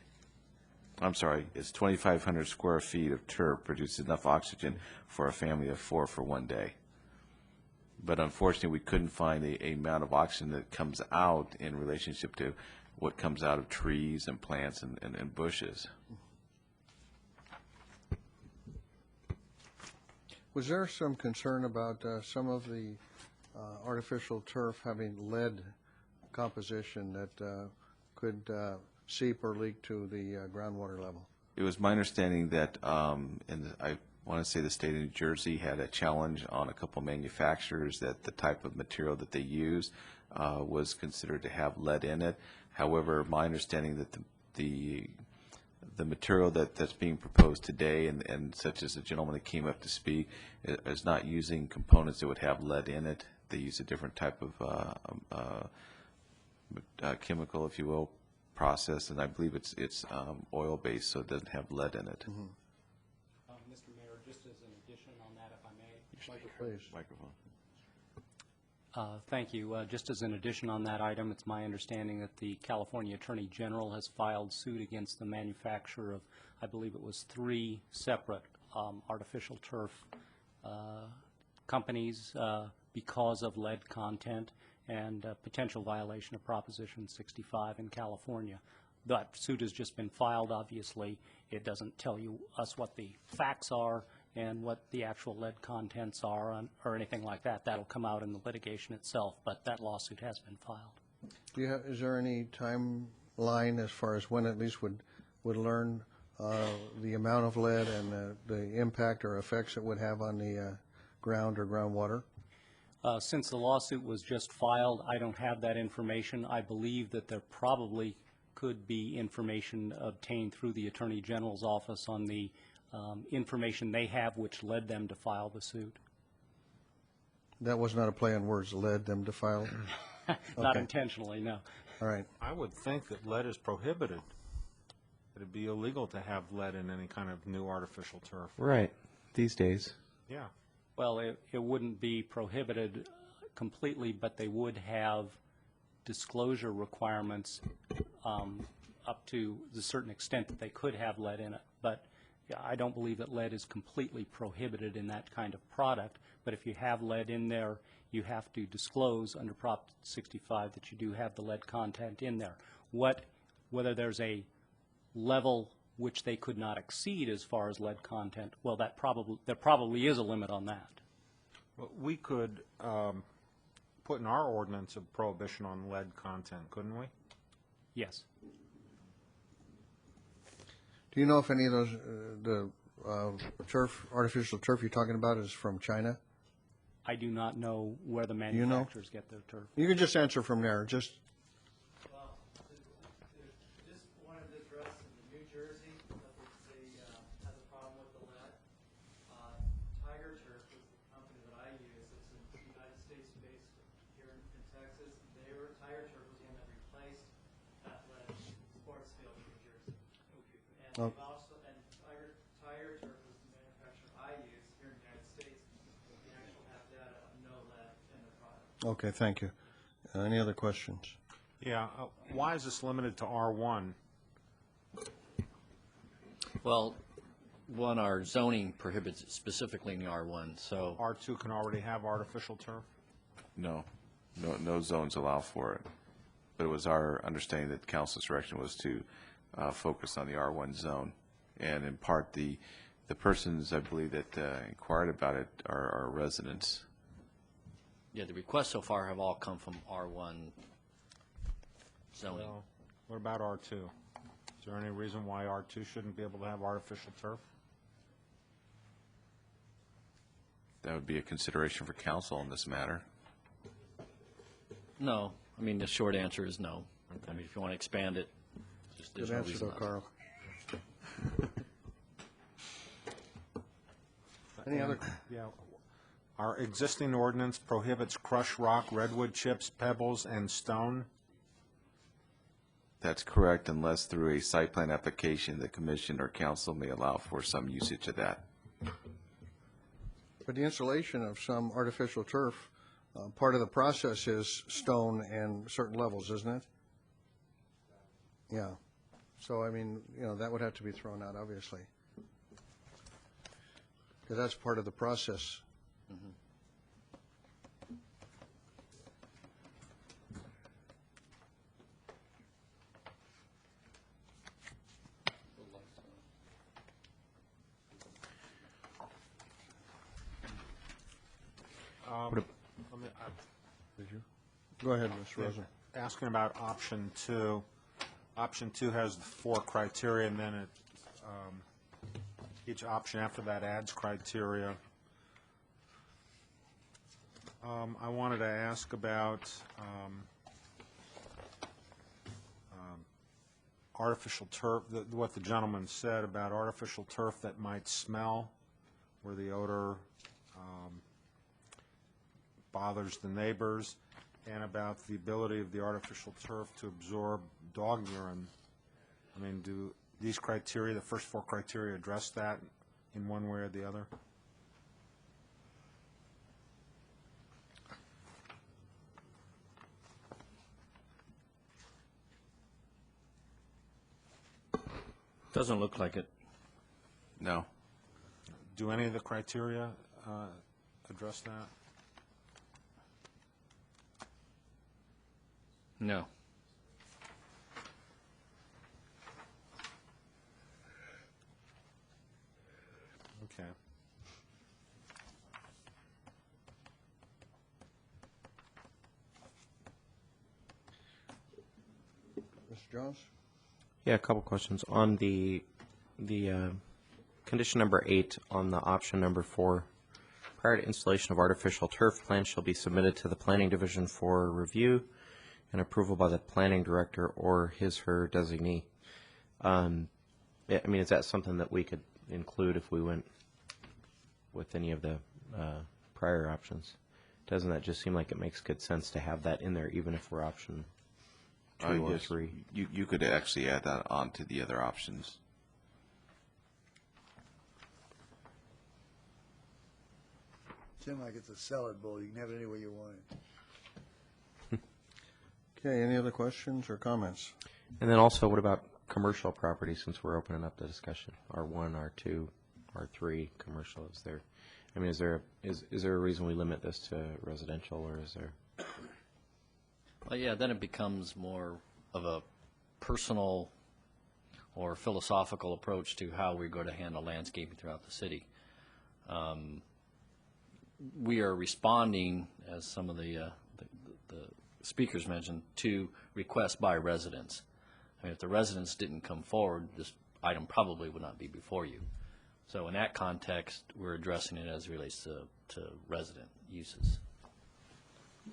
I'm sorry, it's 2,500 square feet of turf produces enough oxygen for a family of 4 for 1 day. But unfortunately, we couldn't find a amount of oxygen that comes out in relationship to what comes out of trees and plants and bushes.
Was there some concern about some of the artificial turf having lead composition that could seep or leak to the groundwater level?
It was my understanding that, I want to say the state of New Jersey had a challenge on a couple manufacturers that the type of material that they use was considered to have lead in it. However, my understanding that the material that's being proposed today, and such as the gentleman that came up to speak, is not using components that would have lead in it. They use a different type of chemical, if you will, process, and I believe it's oil-based, so it doesn't have lead in it.
Mm-hmm.
Mr. Mayor, just as an addition on that, if I may.
Please.
Microphone.
Thank you. Just as an addition on that item, it's my understanding that the California Attorney General has filed suit against the manufacturer of, I believe it was 3 separate artificial turf companies because of lead content and potential violation of Proposition 65 in California. That suit has just been filed, obviously. It doesn't tell us what the facts are, and what the actual lead contents are or anything like that. That'll come out in the litigation itself, but that lawsuit has been filed.
Is there any timeline as far as when at least would learn the amount of lead and the impact or effects it would have on the ground or groundwater?
Since the lawsuit was just filed, I don't have that information. I believe that there probably could be information obtained through the Attorney General's office on the information they have which led them to file the suit.
That was not a play on words, led them to file?
Not
Okay.
intentionally, no.
All right.
I would think that lead is prohibited. It'd be illegal to have lead in any kind of new artificial turf.
Right, these days.
Yeah. Well, it wouldn't be prohibited completely, but they would have disclosure requirements up to the certain extent that they could have lead in it. But yeah, I don't believe that lead is completely prohibited in that kind of product. But if you have lead in there, you have to disclose under Prop 65 that you do have the lead content in there. Whether there's a level which they could not exceed as far as lead content, well, there probably is a limit on that.
Well, we could put in our ordinance a prohibition on lead content, couldn't we?
Yes.
Do you know if any of those, the artificial turf you're talking about is from China?
I do not know where the
You know?
manufacturers get their turf.
You can just answer from there, just.
Just wanted to address in New Jersey, has a problem with the lead. Tiger Turf is the company that I use. It's a United States based here in Texas. Tiger Turf was the one that replaced that lead sports field in New Jersey. And they've also, and Tiger Turf is the manufacturer I use here in the United States. We actually have data of no lead in the product.
Okay, thank you. Any other questions?
Yeah. Why is this limited to R1?
Well, one, our zoning prohibits it specifically in the R1, so.
R2 can already have artificial turf?
No zones allow for it. But it was our understanding that council's direction was to focus on the R1 zone. And in part, the persons, I believe, that inquired about it are residents.
Yeah, the requests so far have all come from R1 zoning.
Well, what about R2? Is there any reason why R2 shouldn't be able to have artificial turf?
That would be a consideration for council in this matter.
No, I mean, the short answer is no. I mean, if you want to expand it, there's
Good
no
answer,
reason
though,
not.
Carl. Any other?
Yeah. Our existing ordinance prohibits crushed rock, redwood chips, pebbles, and stone.
That's correct, unless through a site plan application, the commission or council may allow for some usage of that.
For the installation of some artificial turf, part of the process is stone and certain levels, isn't it? Yeah. So, I mean, that would have to be thrown out, obviously. Because that's part of the process. Did you? Go ahead, Mr. Rosen.
Asking about option 2. Option 2 has the 4 criteria, and then each option after that adds criteria. I wanted to ask about artificial turf, what the gentleman said about artificial turf that might smell, where the odor bothers the neighbors, and about the ability of the artificial turf to absorb dog urine. I mean, do these criteria, the first 4 criteria, address that in one way or the other?
Doesn't look like it.
No.
Do any of the criteria address that?
No.
Okay.
Jones?
Yeah, a couple questions. On the condition number 8 on the option number 4, prior to installation of artificial turf, plans shall be submitted to the Planning Division for review and approval by the planning director or his/her designee. Yeah, I mean, is that something that we could include if we went with any of the prior options? Doesn't that just seem like it makes good sense to have that in there, even if we're option 2 or
Yes,
3?
you could actually add that on to the other options.
Seems like it's a salad bowl. You can have it any way you want it.
Okay, any other questions or comments?
And then also, what about commercial property, since we're opening up the discussion? R1, R2, R3, commercial is there. I mean, is there a reason we limit this to residential, or is there?
Well, yeah, then it becomes more of a personal or philosophical approach to how we're going to handle landscaping throughout the city. We are responding, as some of the speakers mentioned, to requests by residents. I mean, if the residents didn't come forward, this item probably would not be before you. So in that context, we're addressing it as it relates to resident uses.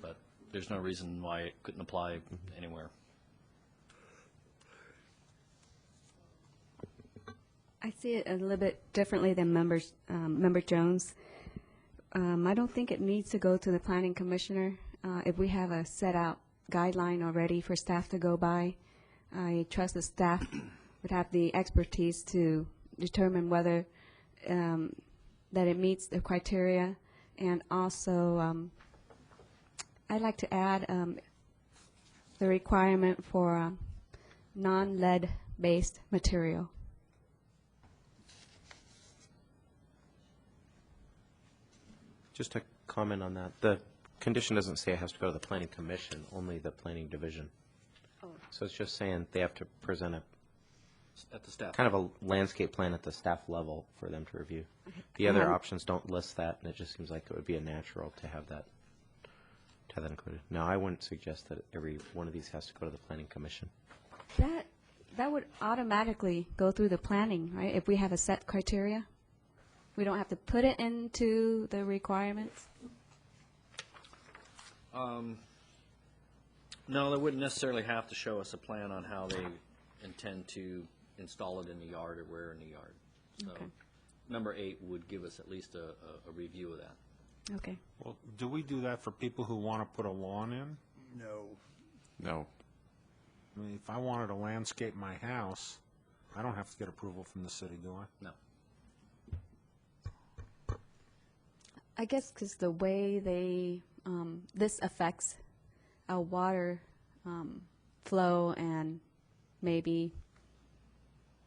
But there's no reason why it couldn't apply anywhere.
I see it a little bit differently than Member Jones. I don't think it needs to go to the planning commissioner. If we have a set out guideline already for staff to go by, I trust the staff would have the expertise to determine whether that it meets the criteria. And also, I'd like to add the requirement for non-lead based material.
Just a comment on that. The condition doesn't say it has to go to the planning commission, only the planning division.
Oh.
So it's just saying they have to present
At the staff.
kind of a landscape plan at the staff level for them to review. The other options don't list that, and it just seems like it would be a natural to have that included. Now, I wouldn't suggest that every one of these has to go to the planning commission.
That would automatically go through the planning, right? If we have a set criteria, we don't have to put it into the requirements.
No, they wouldn't necessarily have to show us a plan on how they intend to install it in the yard or where in the yard. So
Okay.
number 8 would give us at least a review of that.
Okay.
Well, do we do that for people who want to put a lawn in?
No.
No.
I mean, if I wanted to landscape my house, I don't have to get approval from the city, do I?
No.
I guess because the way they, this affects our water flow and maybe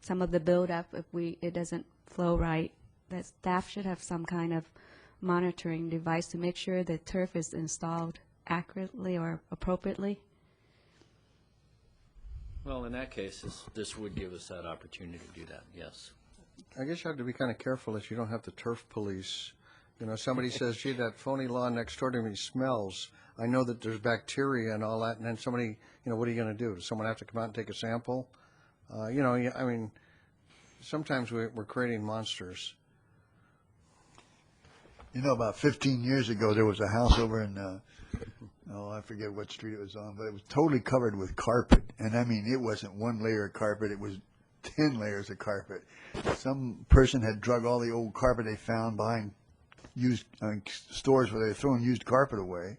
some of the buildup if it doesn't flow right, that staff should have some kind of monitoring device to make sure the turf is installed accurately or appropriately.
Well, in that case, this would give us that opportunity to do that, yes.
I guess you have to be kind of careful that you don't have the turf police. You know, somebody says, gee, that phony lawn next door to me smells. I know that there's bacteria and all that, and then somebody, you know, what are you going to do? Does someone have to come out and take a sample? You know, I mean, sometimes we're creating monsters.
You know, about 15 years ago, there was a house over in, I forget what street it was on, but it was totally covered with carpet. And I mean, it wasn't one layer of carpet, it was 10 layers of carpet. Some person had drug all the old carpet they found behind used stores where they were throwing used carpet away.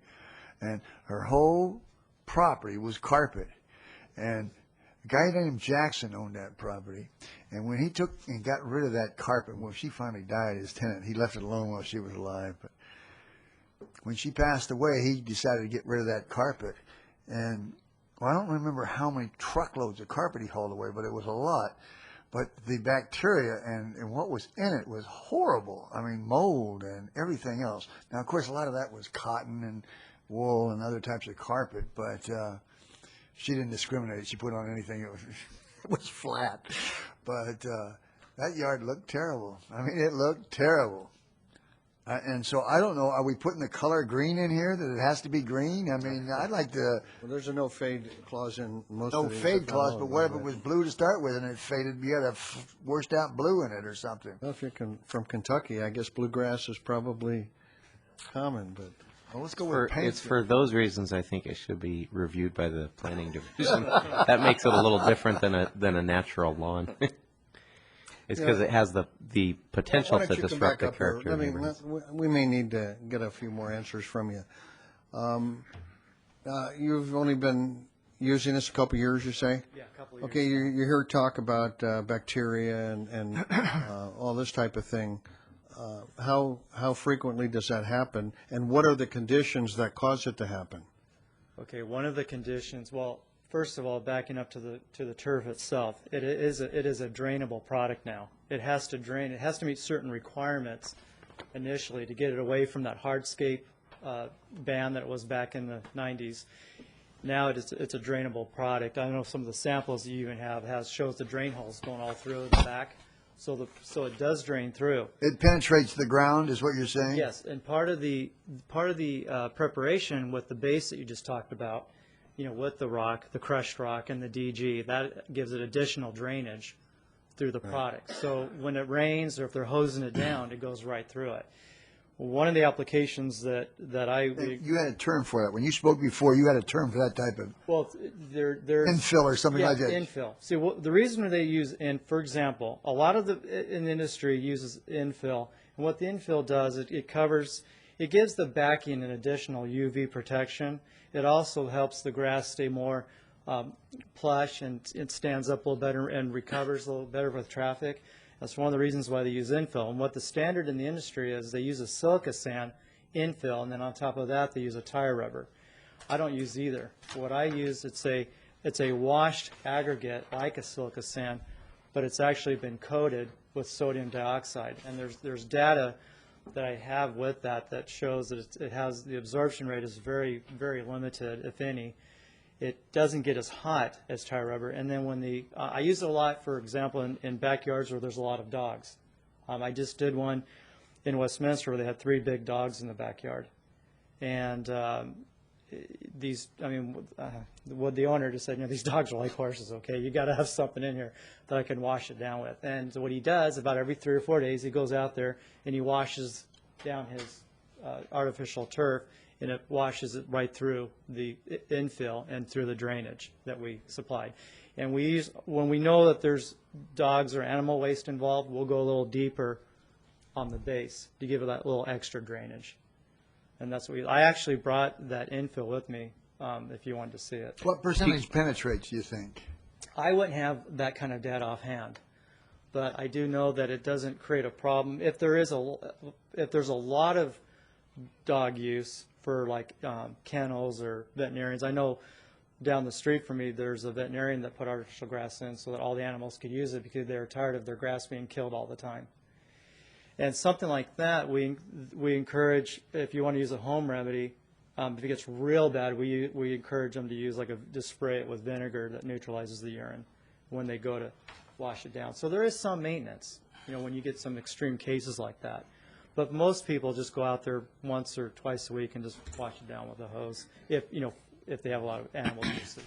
And her whole property was carpet. And a guy named Jackson owned that property. And when he took and got rid of that carpet, well, she finally died, his tenant. He left it alone while she was alive. But when she passed away, he decided to get rid of that carpet. And well, I don't remember how many truckloads of carpet he hauled away, but it was a lot. But the bacteria and what was in it was horrible. I mean, mold and everything else. Now, of course, a lot of that was cotton and wool and other types of carpet, but she didn't discriminate. She put on anything. It was flat. But that yard looked terrible. I mean, it looked terrible. And so I don't know, are we putting the color green in here, that it has to be green? I mean, I'd like to,
Well, there's a no fade clause in most
no
of these.
fade
if not
clause,
all
but
of
what if
them,
it was blue to start with and it faded, you got a washed out blue in it or something?
Well, if you're from Kentucky, I guess bluegrass is probably common, but.
Well, let's go
For,
with paint.
it's for those reasons I think it should be reviewed by the planning division. That makes it a little different than a natural lawn. It's because it has the potential
Why
to
don't you come
disrupt
back
the
up here?
character of the neighborhood.
We may need to get a few more answers from you. You've only been using this a couple years, you say?
Yeah, a couple of years.
Okay, you hear talk about bacteria and all this type of thing. How frequently does that happen, and what are the conditions that cause it to happen?
Okay, one of the conditions, well, first of all, backing up to the turf itself, it is a drainable product now. It has to drain. It has to meet certain requirements initially to get it away from that hardscape ban that it was back in the 90s. Now it's a drainable product. I know some of the samples you even have shows the drain holes going all through the back, so it does drain through.
It penetrates the ground, is what you're saying?
Yes, and part of the preparation with the base that you just talked about, with the rock, the crushed rock, and the DG, that gives it additional drainage through the product. So when it rains or if they're hosing it down, it goes right through it. One of the applications that
You had a term for that. When you spoke before, you had a term for that type of
there's
infill or something like that.
infill. See, the reason they use for example, a lot of in the industry uses infill, and what the infill does, it covers, it gives the backing an additional UV protection. It also helps the grass stay more plush, and it stands up a little better and recovers a little better with traffic. That's one of the reasons why they use infill. And what the standard in the industry is, they use a silica sand infill, and then on top of that, they use a tire rubber. I don't use either. What I use, it's a washed aggregate like a silica sand, but it's actually been coated with sodium dioxide. And there's data that I have with that shows that it has, the absorption rate is very, very limited, if any. It doesn't get as hot as tire rubber. And then when I use it a lot, for example, in backyards where there's a lot of dogs. I just did one in Westminster where they had 3 big dogs in the backyard. And what the owner just said, these dogs are like horses, okay? You got to have something in here that I can wash it down with. And so what he does, about every 3 or 4 days, he goes out there and he washes down his artificial turf, and it washes it right through the infill and through the drainage that we supplied. And when we know that there's dogs or animal waste involved, we'll go a little deeper on the base to give it that little extra drainage. And that's what I actually brought that infill with me, if you wanted to see it.
What percentage penetrates, you think?
I wouldn't have that kind of data offhand, but I do know that it doesn't create a problem. If there's a lot of dog use for like kennels or veterinarians, I know down the street from me there's a veterinarian that put artificial grass in so that all the animals could use it because they were tired of their grass being killed all the time. And something like that, we encourage, if you want to use a home remedy, if it gets real bad, we encourage them to use just spray it with vinegar that neutralizes the urine when they go to wash it down. So there is some maintenance, when you get some extreme cases like that. But most people just go out there once or twice a week and just wash it down with a hose, if they have a lot of animal usage.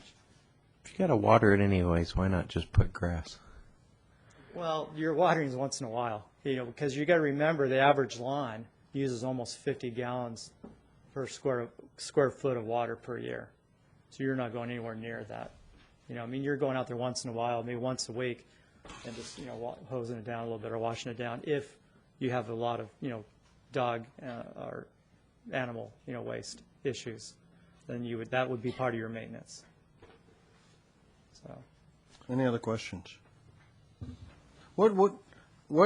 If you got to water it anyways, why not just put grass?
Well, your watering is once in a while, because you got to remember the average lawn uses almost 50 gallons per square foot of water per year. So you're not going anywhere near that. You're going out there once in a while, maybe once a week, and just hosing it down a little bit or washing it down if you have a lot of dog or animal waste issues. Then that would be part of your maintenance. So.
Any other questions? What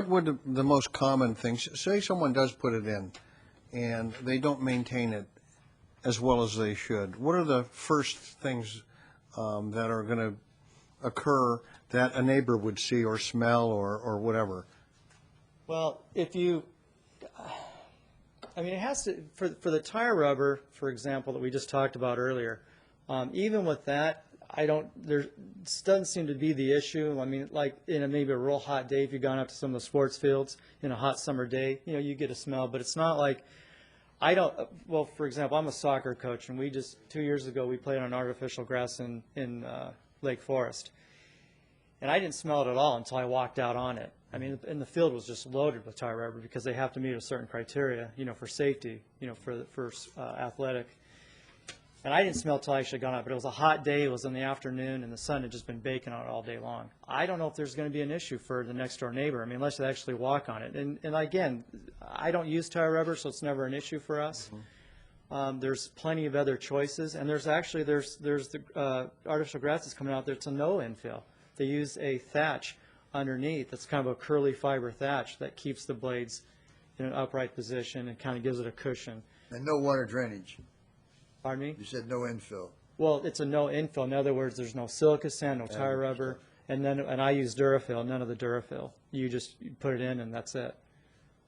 would the most common things, say someone does put it in and they don't maintain it as well as they should, what are the first things that are going to occur that a neighbor would see or smell or whatever?
Well, it has to, for the tire rubber, for example, that we just talked about earlier, even with that, I don't, there doesn't seem to be the issue. I mean, like in maybe a real hot day, if you've gone up to some of the sports fields in a hot summer day, you know, you get a smell, but it's not like, well, for example, I'm a soccer coach, and 2 years ago, we played on artificial grass in Lake Forest. And I didn't smell it at all until I walked out on it. I mean, and the field was just loaded with tire rubber because they have to meet a certain criteria, you know, for safety, you know, for athletic. And I didn't smell it till I actually got on it, but it was a hot day. It was in the afternoon, and the sun had just been baking on it all day long. I don't know if there's going to be an issue for the next door neighbor. I mean, unless they actually walk on it. And again, I don't use tire rubber, so it's never an issue for us. There's plenty of other choices, and there's the artificial grass that's coming out there. It's a no infill. They use a thatch underneath. That's kind of a curly fiber thatch that keeps the blades in an upright position and kind of gives it a cushion.
And no water drainage.
Pardon me?
You said no infill.
Well, it's a no infill. In other words, there's no silica sand, no tire rubber, and I use Durafil, none of the Durafil. You put it in and that's it.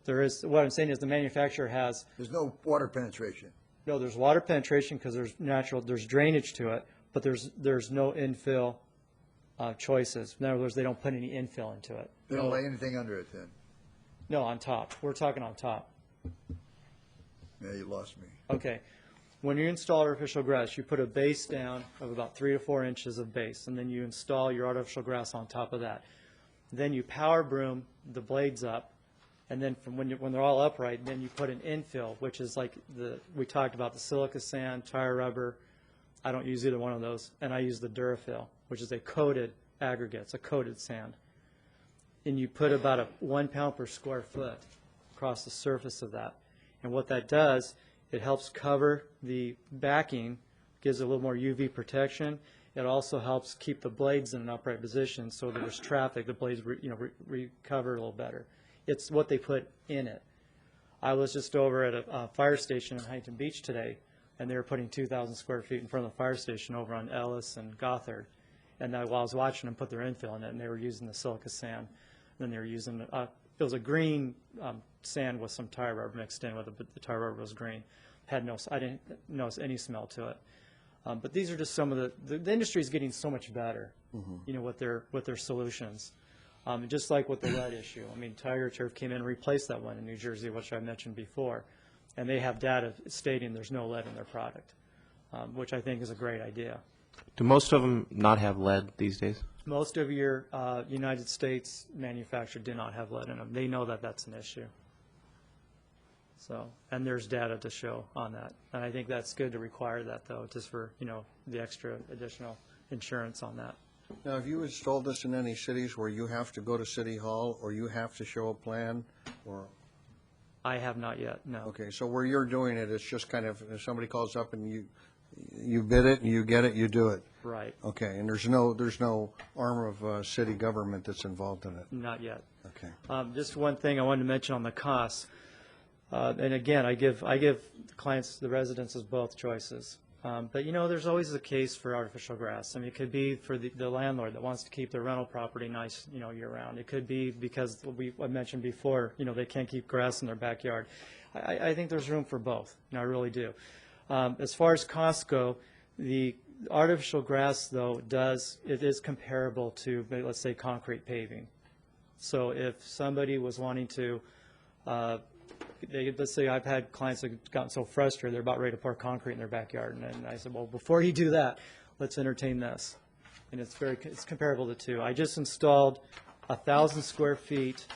What I'm saying is the manufacturer has.
There's no water penetration.
No, there's water penetration because there's drainage to it, but there's no infill choices. In other words, they don't put any infill into it.
They don't lay anything under it then?
No, on top. We're talking on top.
Yeah, you lost me.
Okay. When you install artificial grass, you put a base down of about 3 to 4 inches of base, and then you install your artificial grass on top of that. Then you power broom the blades up, and then when they're all upright, then you put an infill, which is like we talked about the silica sand, tire rubber. I don't use either one of those, and I use the Durafil, which is a coated aggregate. It's a coated sand. And you put about 1 pound per square foot across the surface of that. And what that does, it helps cover the backing, gives it a little more UV protection. It also helps keep the blades in an upright position so that there's traffic, the blades recover a little better. It's what they put in it. I was just over at a fire station in Huntington Beach today, and they were putting 2,000 square feet in front of the fire station over on Ellis and Gothard. And while I was watching them put their infill in it, and they were using the silica sand. Then they were using, it was a green sand with some tire rubber mixed in with it, but the tire rubber was green. I didn't notice any smell to it. But these are just some of the industry is getting so much better, you know, with their solutions. Just like with the lead issue. I mean, Tiger Turf came in and replaced that one in New Jersey, which I mentioned before. And they have data stating there's no lead in their product, which I think is a great idea.
Do most of them not have lead these days?
Most of your United States manufacturers do not have lead in them. They know that that's an issue. So, and there's data to show on that. And I think that's good to require that, though, just for, you know, the extra additional insurance on that.
Now, have you installed this in any cities where you have to go to City Hall or you have to show a plan? Or
I have not yet, no.
Okay, so where you're doing it, it's just kind of, if somebody calls up and you bid it and you get it, you do it?
Right.
Okay, and there's no arm of city government that's involved in it?
Not yet.
Okay.
Just one thing I wanted to mention on the costs. And again, I give the clients, the residences, both choices. But, you know, there's always a case for artificial grass. I mean, it could be for the landlord that wants to keep their rental property nice, you know, year-round. It could be because I mentioned before, you know, they can't keep grass in their backyard. I think there's room for both, and I really do. As far as costs go, the artificial grass, though, it is comparable to, let's say, concrete paving. So if somebody was wanting to let's say I've had clients that have gotten so frustrated they're about ready to pour concrete in their backyard, and I said, well, before you do that, let's entertain this. And it's comparable to two. I just installed 1,000 square feet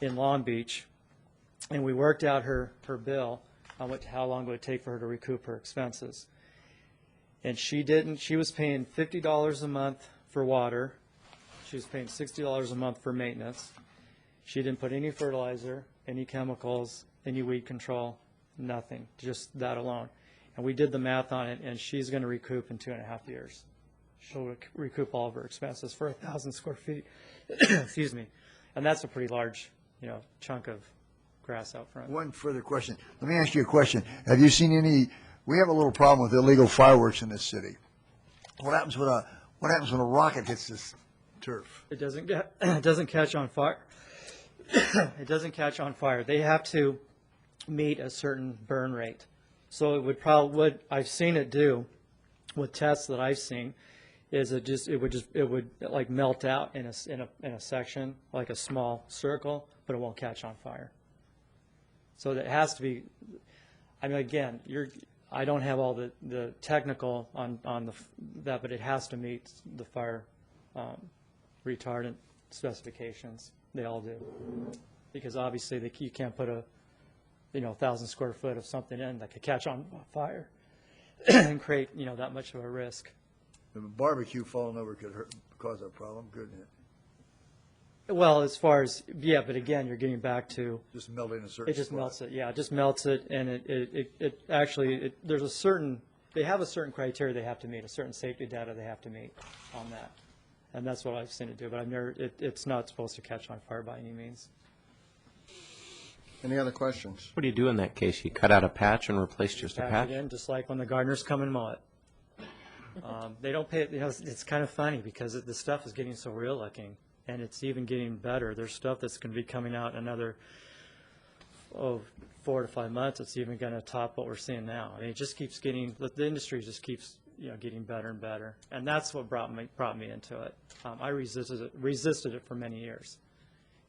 in Long Beach, and we worked out her bill on how long it would take for her to recoup her expenses. And she was paying $50 a month for water. She was paying $60 a month for maintenance. She didn't put any fertilizer, any chemicals, any weed control, nothing, just that alone. And we did the math on it, and she's going to recoup in 2.5 years. She'll recoup all of her expenses for 1,000 square feet. Excuse me. And that's a pretty large, you know, chunk of grass out front.
One further question. Let me ask you a question. Have you seen we have a little problem with illegal fireworks in this city. What happens when a rocket hits this turf?
It doesn't catch on fire. It doesn't catch on fire. They have to meet a certain burn rate. So it would I've seen it do with tests that I've seen, is it would like melt out in a section, like a small circle, but it won't catch on fire. So that has to be, I mean, again, I don't have all the technical on that, but it has to meet the fire retardant specifications. They all do, because obviously you can't put 1,000 square foot of something in that could catch on fire and create that much of a risk.
The barbecue falling over could cause a problem, couldn't it?
Well, as far as, yeah, but again, you're getting back to
Just melting a certain
it just
spot.
melts it. Yeah, it just melts it, and it actually there's a certain, they have a certain criteria they have to meet, a certain safety data they have to meet on that, and that's what I've seen it do. But I've never, it's not supposed to catch on fire by any means.
Any other questions?
What do you do in that case? You cut out a patch and replace just a
Pack
patch?
it in, just like when the gardeners come and mow it. They don't pay, it's kind of funny because the stuff is getting so real looking, and it's even getting better. There's stuff that's going to be coming out in another 4 to 5 months. It's even going to top what we're seeing now. I mean, it just keeps getting, the industry just keeps getting better and better, and that's what brought me into it. I resisted it for many years,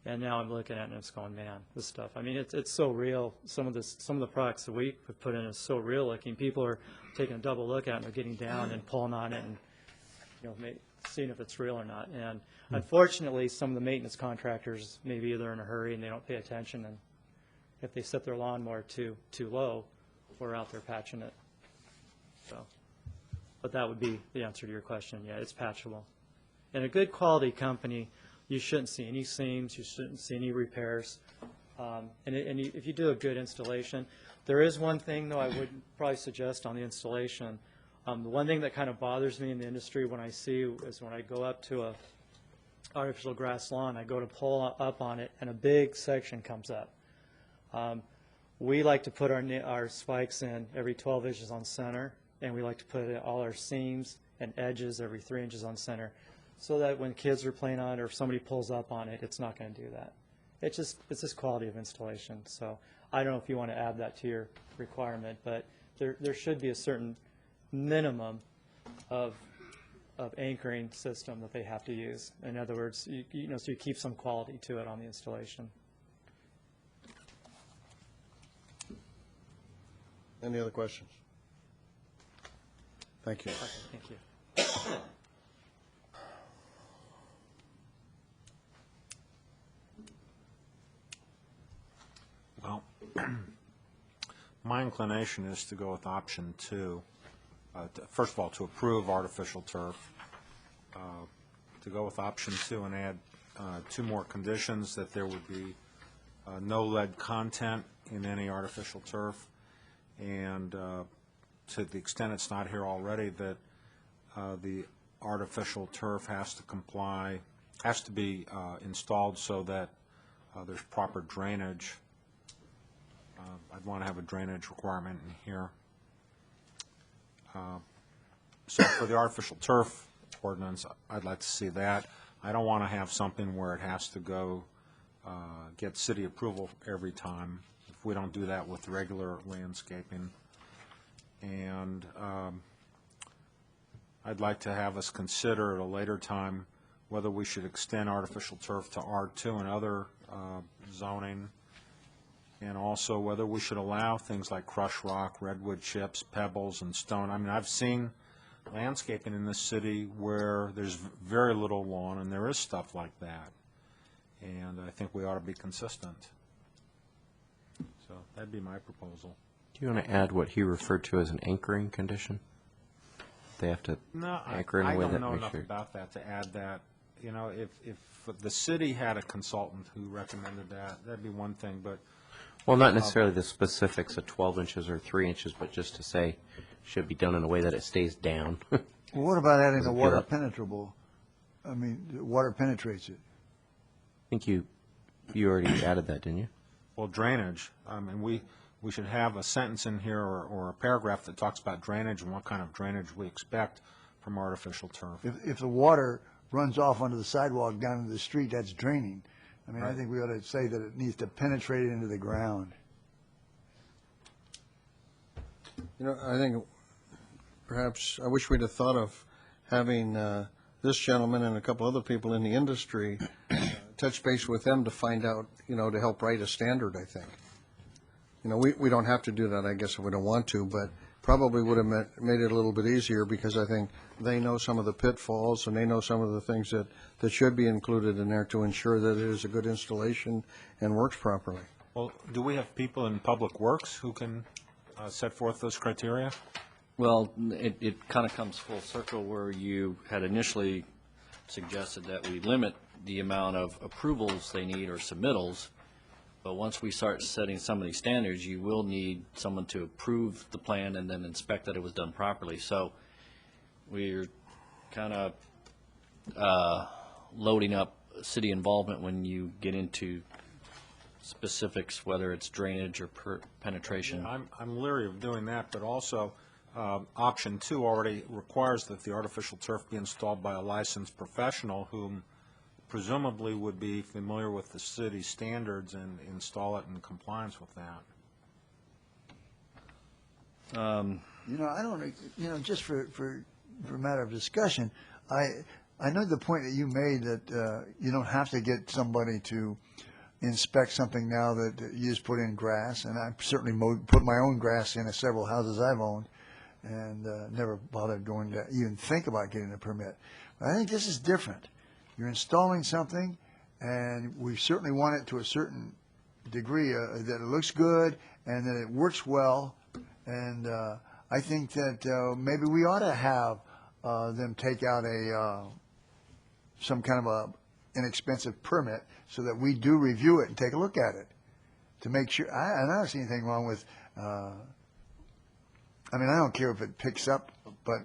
and now I'm looking at it and it's going, man, this stuff. I mean, it's so real. Some of the products that we put in is so real looking. People are taking a double look at it and they're getting down and pulling on it and seeing if it's real or not. And unfortunately, some of the maintenance contractors maybe they're in a hurry and they don't pay attention, and if they set their lawnmower too low, we're out there patching it. So, but that would be the answer to your question. Yeah, it's patchable. And a good quality company, you shouldn't see any seams, you shouldn't see any repairs. If you do a good installation, there is one thing though I would probably suggest on the installation. The one thing that kind of bothers me in the industry when I see is when I go up to a artificial grass lawn, I go to pull up on it and a big section comes up. We like to put our spikes in every 12 inches on center, and we like to put all our seams and edges every 3 inches on center, so that when kids are playing on it or if somebody pulls up on it, it's not going to do that. It's just quality of installation. So I don't know if you want to add that to your requirement, but there should be a certain minimum of anchoring system that they have to use. In other words, so you keep some quality to it on the installation.
Any other questions? Thank you.
Okay, thank you.
Well, my inclination is to go with option 2. First of all, to approve artificial turf. To go with option 2 and add 2 more conditions, that there would be no lead content in any artificial turf, and to the extent it's not here already, that the artificial turf has to be installed so that there's proper drainage. I'd want to have a drainage requirement in here. So for the artificial turf ordinance, I'd like to see that. I don't want to have something where it has to go get city approval every time, if we don't do that with regular landscaping. And I'd like to have us consider at a later time whether we should extend artificial turf to R2 and other zoning, and also whether we should allow things like crushed rock, redwood chips, pebbles, and stone. I mean, I've seen landscaping in this city where there's very little lawn, and there is stuff like that. And I think we ought to be consistent. So that'd be my proposal.
Do you want to add what he referred to as an anchoring condition? They have to anchor in a way that
I don't know
makes
enough
sure.
about that to add that. You know, if the city had a consultant who recommended that, that'd be one thing, but
Well, not necessarily the specifics of 12 inches or 3 inches, but just to say should be done in a way that it stays down.
Well, what about adding the
Doesn't
water
feel up.
penetrable? I mean, the water penetrates it.
I think you already added that, didn't you?
well, drainage. I mean, we should have a sentence in here or a paragraph that talks about drainage and what kind of drainage we expect from artificial turf.
If the water runs off onto the sidewalk down into the street, that's draining. I mean, I
Right.
think we ought to say that it needs to penetrate into the ground.
You know, I think perhaps, I wish we'd have thought of having this gentleman and a couple other people in the industry touch base with them to find out, to help write a standard, I think. We don't have to do that, I guess, if we don't want to, but probably would have made it a little bit easier, because I think they know some of the pitfalls and they know some of the things that should be included in there to ensure that it is a good installation and works properly.
Well, do we have people in Public Works who can set forth those criteria?
Well, it kind of comes full circle where you had initially suggested that we limit the amount of approvals they need or submittals, but once we start setting some of these standards, you will need someone to approve the plan and then inspect that it was done properly. So we're kind of loading up city involvement when you get into specifics, whether it's drainage or penetration.
Yeah, I'm leery of doing that, but also option 2 already requires that the artificial turf be installed by a licensed professional whom presumably would be familiar with the city standards and install it in compliance with that.
I don't, just for a matter of discussion, I know the point that you made that you don't have to get somebody to inspect something now that you just put in grass, and I've certainly put my own grass in several houses I've owned, and never bothered going to even think about getting a permit. But I think this is different. You're installing something, and we certainly want it to a certain degree that it looks good and that it works well. And I think that maybe we ought to have them take out some kind of a inexpensive permit so that we do review it and take a look at it to make sure. I don't see anything wrong with. I don't care if it picks up, but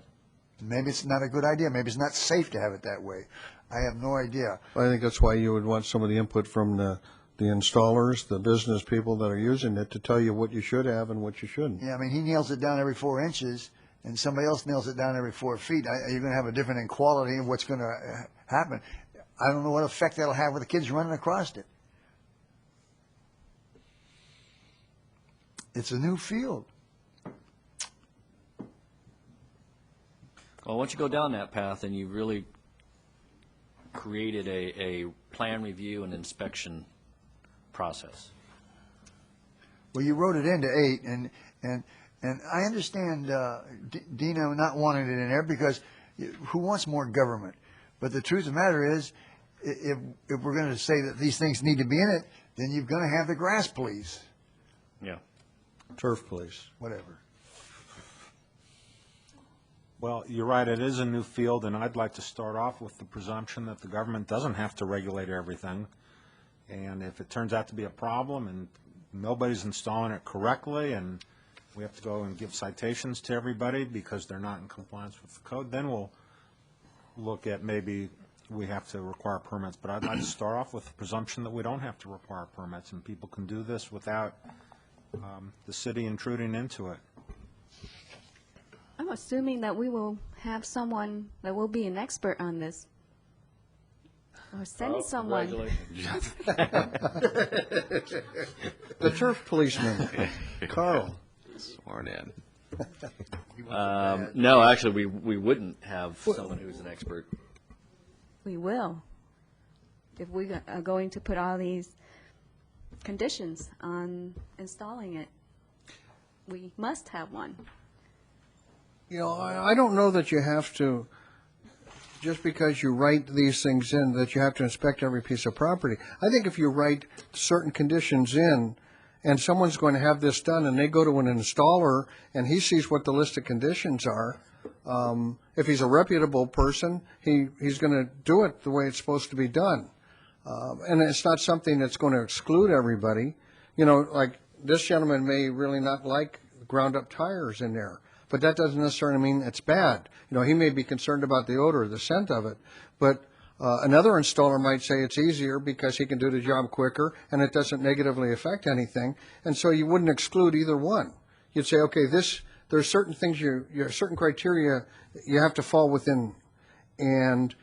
maybe it's not a good idea. Maybe it's not safe to have it that way. I have no idea.
I think that's why you would want some of the input from the installers, the business people that are using it, to tell you what you should have and what you shouldn't.
Yeah, he nails it down every 4 inches, and somebody else nails it down every 4 feet. You're going to have a different in quality of what's going to happen. I don't know what effect that'll have with the kids running across it. It's a new field.
Well, once you go down that path, then you really created a plan review and inspection process.
Well, you wrote it into 8, and I understand Dina not wanting it in there because who wants more government? But the truth of the matter is, if we're going to say that these things need to be in it, then you're going to have the grass police.
Yeah.
Turf police.
Whatever.
Well, you're right, it is a new field, and I'd like to start off with the presumption that the government doesn't have to regulate everything. And if it turns out to be a problem and nobody's installing it correctly and we have to go and give citations to everybody because they're not in compliance with the code, then we'll look at maybe we have to require permits. But I'd like to start off with the presumption that we don't have to require permits and people can do this without the city intruding into it.
I'm assuming that we will have someone that will be an expert on this. Or send someone.
The turf policeman, Carl.
Sworn in.
No, actually, we wouldn't have someone who's an expert.
We will. If we are going to put all these conditions on installing it, we must have one.
I don't know that you have to, just because you write these things in, that you have to inspect every piece of property. I think if you write certain conditions in, and someone's going to have this done, and they go to an installer, and he sees what the list of conditions are, if he's a reputable person, he's going to do it the way it's supposed to be done. And it's not something that's going to exclude everybody. Like this gentleman may really not like ground-up tires in there, but that doesn't necessarily mean it's bad. He may be concerned about the odor or the scent of it, but another installer might say it's easier because he can do the job quicker and it doesn't negatively affect anything, and so you wouldn't exclude either one. You'd say, okay, there's certain things, certain criteria you have to fall within, and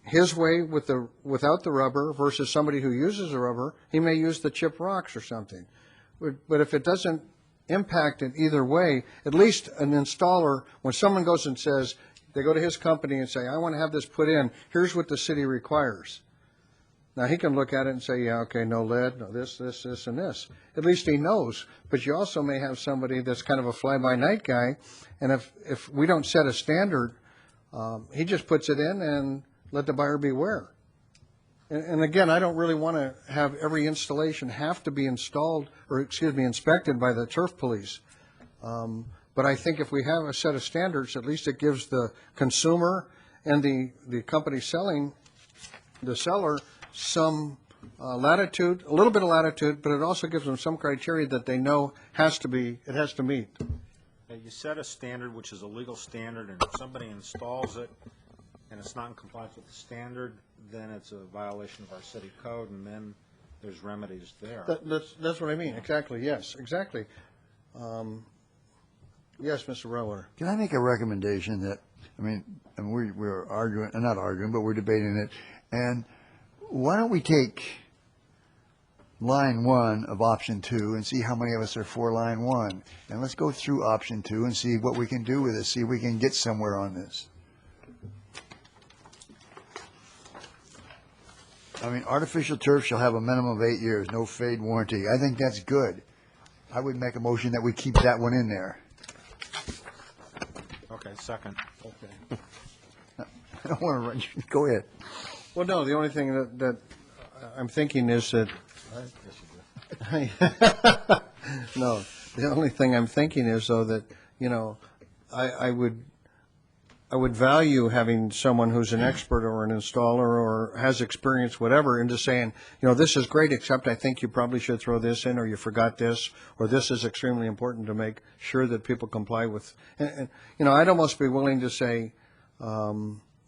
his way without the rubber versus somebody who uses the rubber, he may use the chip rocks or something. But if it doesn't impact it either way, at least an installer, when someone goes and says, They go to his company and say, I want to have this put in. Here's what the city requires. Now, he can look at it and say, yeah, okay, no lead, no this, and this. At least he knows. But you also may have somebody that's kind of a fly-by-night guy, and if we don't set a standard, he just puts it in and let the buyer beware. And again, I don't really want to have every installation have to be inspected by the turf police. But I think if we have a set of standards, at least it gives the consumer and the company selling, the seller, some latitude, a little bit of latitude, but it also gives them some criteria that they know it has to meet.
You set a standard which is a legal standard, and if somebody installs it and it's not in compliance with the standard, then it's a violation of our city code, and then there's remedies there.
That's what I mean. Exactly. Yes. Exactly. Yes, Mr. Rower.
Can I make a recommendation that, and we're arguing, not arguing, but we're debating it, and why don't we take line 1 of option 2 and see how many of us are for line 1, and let's go through option 2 and see what we can do with it, see if we can get somewhere on this. Artificial turf shall have a minimum of 8 years, no fade warranty. I think that's good. I would make a motion that we keep that one in there.
Okay, second.
Okay.
I don't want to run you. Go ahead.
Well, no, the only thing that I'm thinking is that no, the only thing I'm thinking is, though, that, I would value having someone who's an expert or an installer or has experience, whatever, into saying, this is great, except I think you probably should throw this in, or you forgot this, or this is extremely important to make sure that people comply with. And I'd almost be willing to say,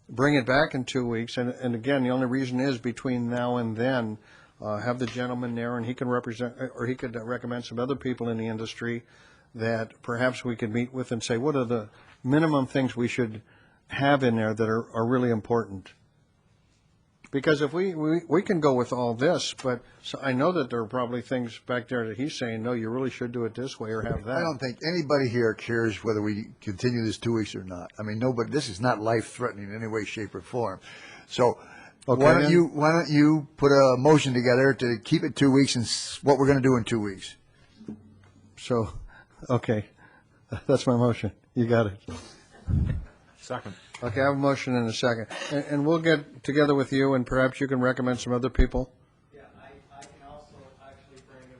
bring it back in 2 weeks. And again, the only reason is between now and then, have the gentleman there, and he can represent, or he could recommend some other people in the industry that perhaps we could meet with and say, what are the minimum things we should have in there that are really important? Because if we can go with all this, but I know that there are probably things back there that he's saying, no, you really should do it this way or have that.
I don't think anybody here cares whether we continue this 2 weeks or not. Nobody. This is not life-threatening in any way, shape, or form. So
okay,
why don't you put a motion together to keep it 2 weeks and what we're going to do in 2 weeks?
So, okay, that's my motion. You got it.
Second.
Okay, I have a motion and a second. And we'll get together with you, and perhaps you can recommend some other people.
Yeah, I can also actually bring a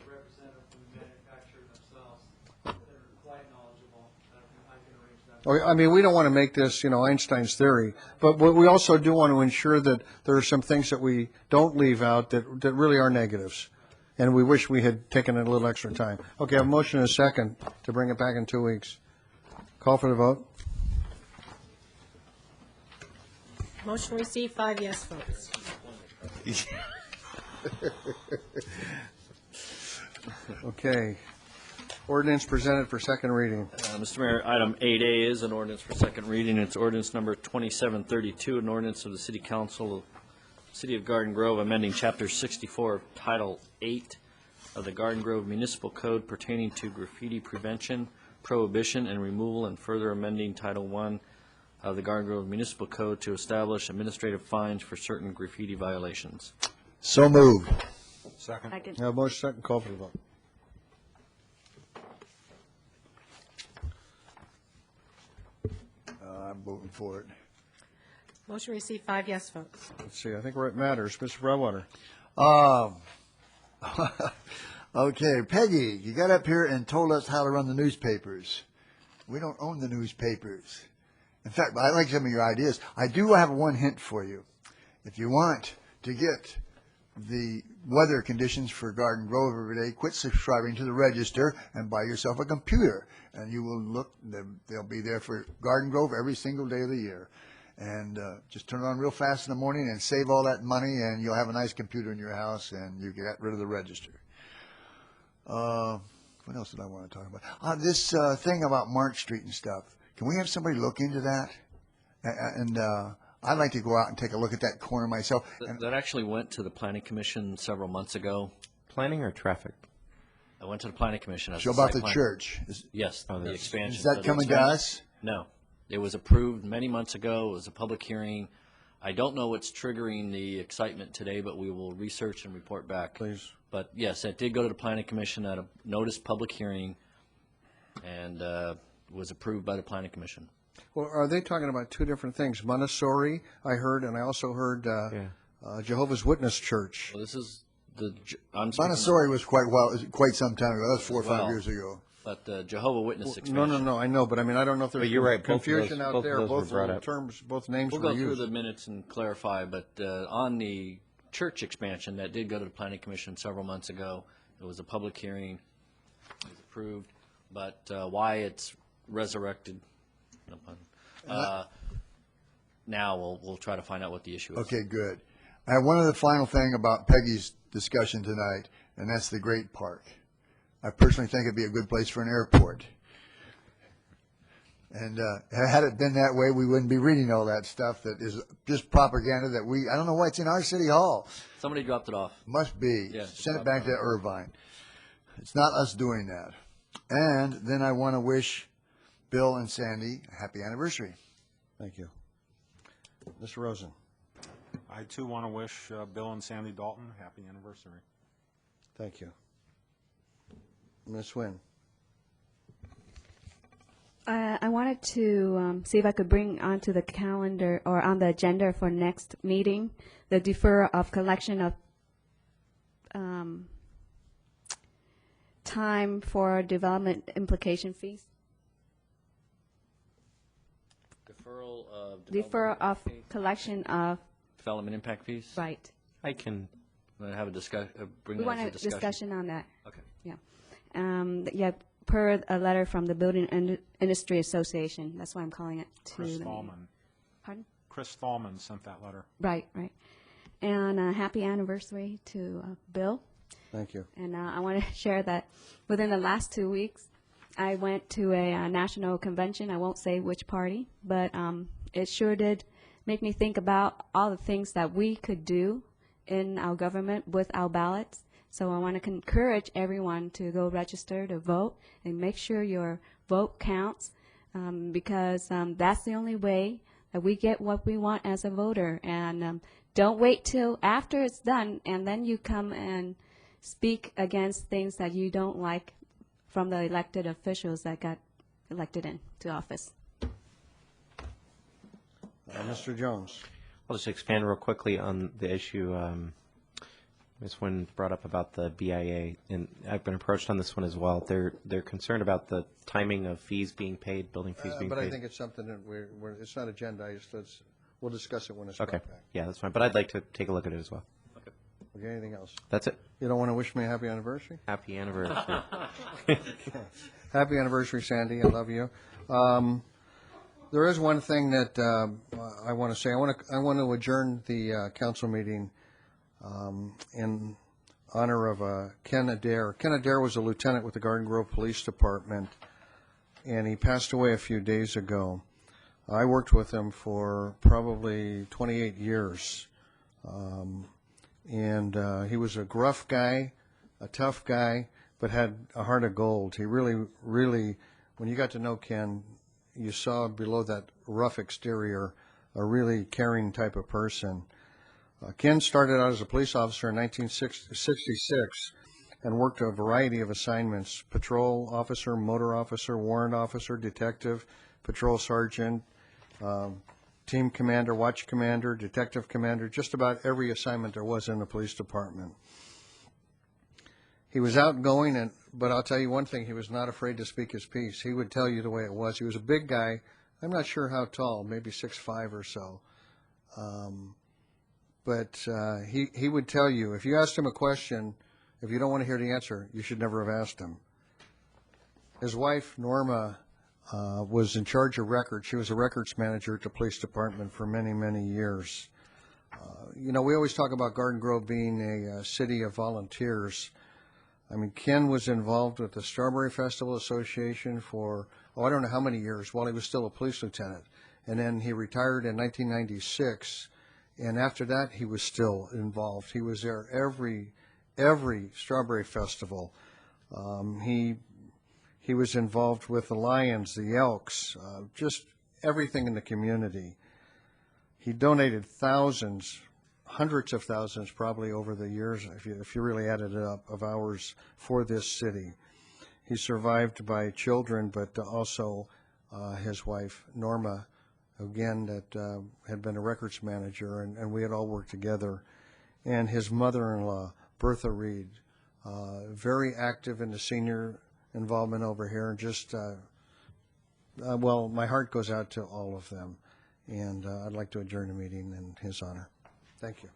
representative from the manufacturer themselves that are quite knowledgeable. I can arrange that.
We don't want to make this, Einstein's theory, but we also do want to ensure that there are some things that we don't leave out that really are negatives, and we wish we had taken a little extra time. Okay, I have a motion and a second to bring it back in 2 weeks. Call for the vote.
Motion received, 5 yes votes.
Okay. Ordinance presented for second reading.
Mr. Mayor, item 8A is an ordinance for second reading. It's ordinance number 2732, an ordinance of the City Council of the City of Garden Grove amending Chapter 64 of Title 8 of the Garden Grove Municipal Code pertaining to graffiti prevention, prohibition, and removal, and further amending Title 1 of the Garden Grove Municipal Code to establish administrative fines for certain graffiti violations.
So moved.
Second.
I have a motion, second, call for the vote.
I'm voting for it.
Motion received, 5 yes votes.
Let's see, I think where it matters, Mr. Broadwater.
Okay, Peggy, you got up here and told us how to run the newspapers. We don't own the newspapers. In fact, I like some of your ideas. I do have one hint for you. If you want to get the weather conditions for Garden Grove every day, quit subscribing to the Register and buy yourself a computer. And you will look, they'll be there for Garden Grove every single day of the year. And just turn it on real fast in the morning and save all that money, and you'll have a nice computer in your house, and you get rid of the Register. What else did I want to talk about? This thing about March Street and stuff. Can we have somebody look into that? And I'd like to go out and take a look at that corner myself.
That actually went to the Planning Commission several months ago.
Planning or traffic?
I went to the Planning Commission. As
So
a
about
site
the
plan.
church?
Yes, the expansion.
Is that
So the
coming to
expansion-
us?
No. It was approved many months ago. It was a public hearing. I don't know what's triggering the excitement today, but we will research and report back.
Please.
But yes, it did go to the Planning Commission at a notice public hearing and was approved by the Planning Commission.
Well, are they talking about two different things? Montessori, I heard, and I also heard Jehovah's Witness Church.
Well, this is I'm speaking-
Montessori was quite some time ago. That was 4 or 5
Well,
years ago.
But the Jehovah Witness expansion.
No, I know, but I mean, I don't know if there's
But you're right, both of
confusion
those-
out
both of
there.
those were
Both
brought up.
terms, both names
We'll
were
go through
used.
the minutes and clarify, but on the church expansion, that did go to the Planning Commission several months ago. It was a public hearing, it was approved, but why it's resurrected, no pun, now we'll try to find out what the issue is.
Okay, good. I have one other final thing about Peggy's discussion tonight, and that's the Great Park. I personally think it'd be a good place for an airport. And had it been that way, we wouldn't be reading all that stuff that is just propaganda that I don't know why it's in our city hall.
Somebody dropped it off.
Must be.
Yeah,
Send it back to Irvine. It's not us doing that. And then I want to wish Bill and Sandy a happy anniversary.
Thank you. Mr. Rosen.
I too want to wish Bill and Sandy Dalton a happy anniversary.
Thank you. Ms. Nguyen.
I wanted to see if I could bring onto the calendar or on the agenda for next meeting the deferral of collection of time for development implication fees. Deferral of collection of
Development impact fees?
right.
I can
Have a discuss, bring
We
that
want
as a
a
discussion.
discussion on that.
Okay.
Yeah, per a letter from the Building Industry Association. That's why I'm calling it to
Chris
the meeting.
Thalman.
Pardon?
Chris Thalman sent that letter.
Right. And happy anniversary to Bill.
Thank you.
And I want to share that within the last 2 weeks, I went to a national convention. I won't say which party, but it sure did make me think about all the things that we could do in our government with our ballots. So I want to encourage everyone to go register to vote and make sure your vote counts, because that's the only way that we get what we want as a voter. And don't wait till after it's done and then you come and speak against things that you don't like from the elected officials that got elected into office.
Mr. Jones.
I'll just expand real quickly on the issue Ms. Nguyen brought up about the BIA, and I've been approached on this one as well. They're concerned about the timing of fees being paid, building fees being
But
paid.
I think it's something that it's not agendized. We'll discuss it when it's
Okay,
brought back.
yeah, that's fine, but I'd like to take a look at it as well.
Okay, anything else?
That's it.
You don't want to wish me a happy anniversary?
Happy anniversary.
Happy anniversary, Sandy. I love you. There is one thing that I want to say. I want to adjourn the council meeting in honor of Ken Adair. Ken Adair was a lieutenant with the Garden Grove Police Department, and he passed away a few days ago. I worked with him for probably 28 years, and he was a gruff guy, a tough guy, but had a heart of gold. He really, when you got to know Ken, you saw below that rough exterior a really caring type of person. Ken started out as a police officer in 1966 and worked a variety of assignments: patrol officer, motor officer, warrant officer, detective, patrol sergeant, team commander, watch commander, detective commander, just about every assignment there was in the police department. He was outgoing, but I'll tell you one thing, he was not afraid to speak his piece. He would tell you the way it was. He was a big guy. I'm not sure how tall, maybe 6'5" or so. But he would tell you, if you asked him a question, if you don't want to hear the answer, you should never have asked him. His wife, Norma, was in charge of records. She was a records manager at the police department for many, many years. We always talk about Garden Grove being a city of volunteers. I mean, Ken was involved with the Strawberry Festival Association for, I don't know how many years, while he was still a police lieutenant. And then he retired in 1996. And after that, he was still involved. He was there every Strawberry Festival. He was involved with the Lions, the Elks, just everything in the community. He donated thousands, hundreds of thousands probably over the years, if you really added it up, of hours for this city. He's survived by children, but also his wife, Norma, again, that had been a records manager, and we had all worked together. And his mother-in-law, Bertha Reed, very active in the senior involvement over here, and just, well, my heart goes out to all of them. And I'd like to adjourn the meeting in his honor. Thank you.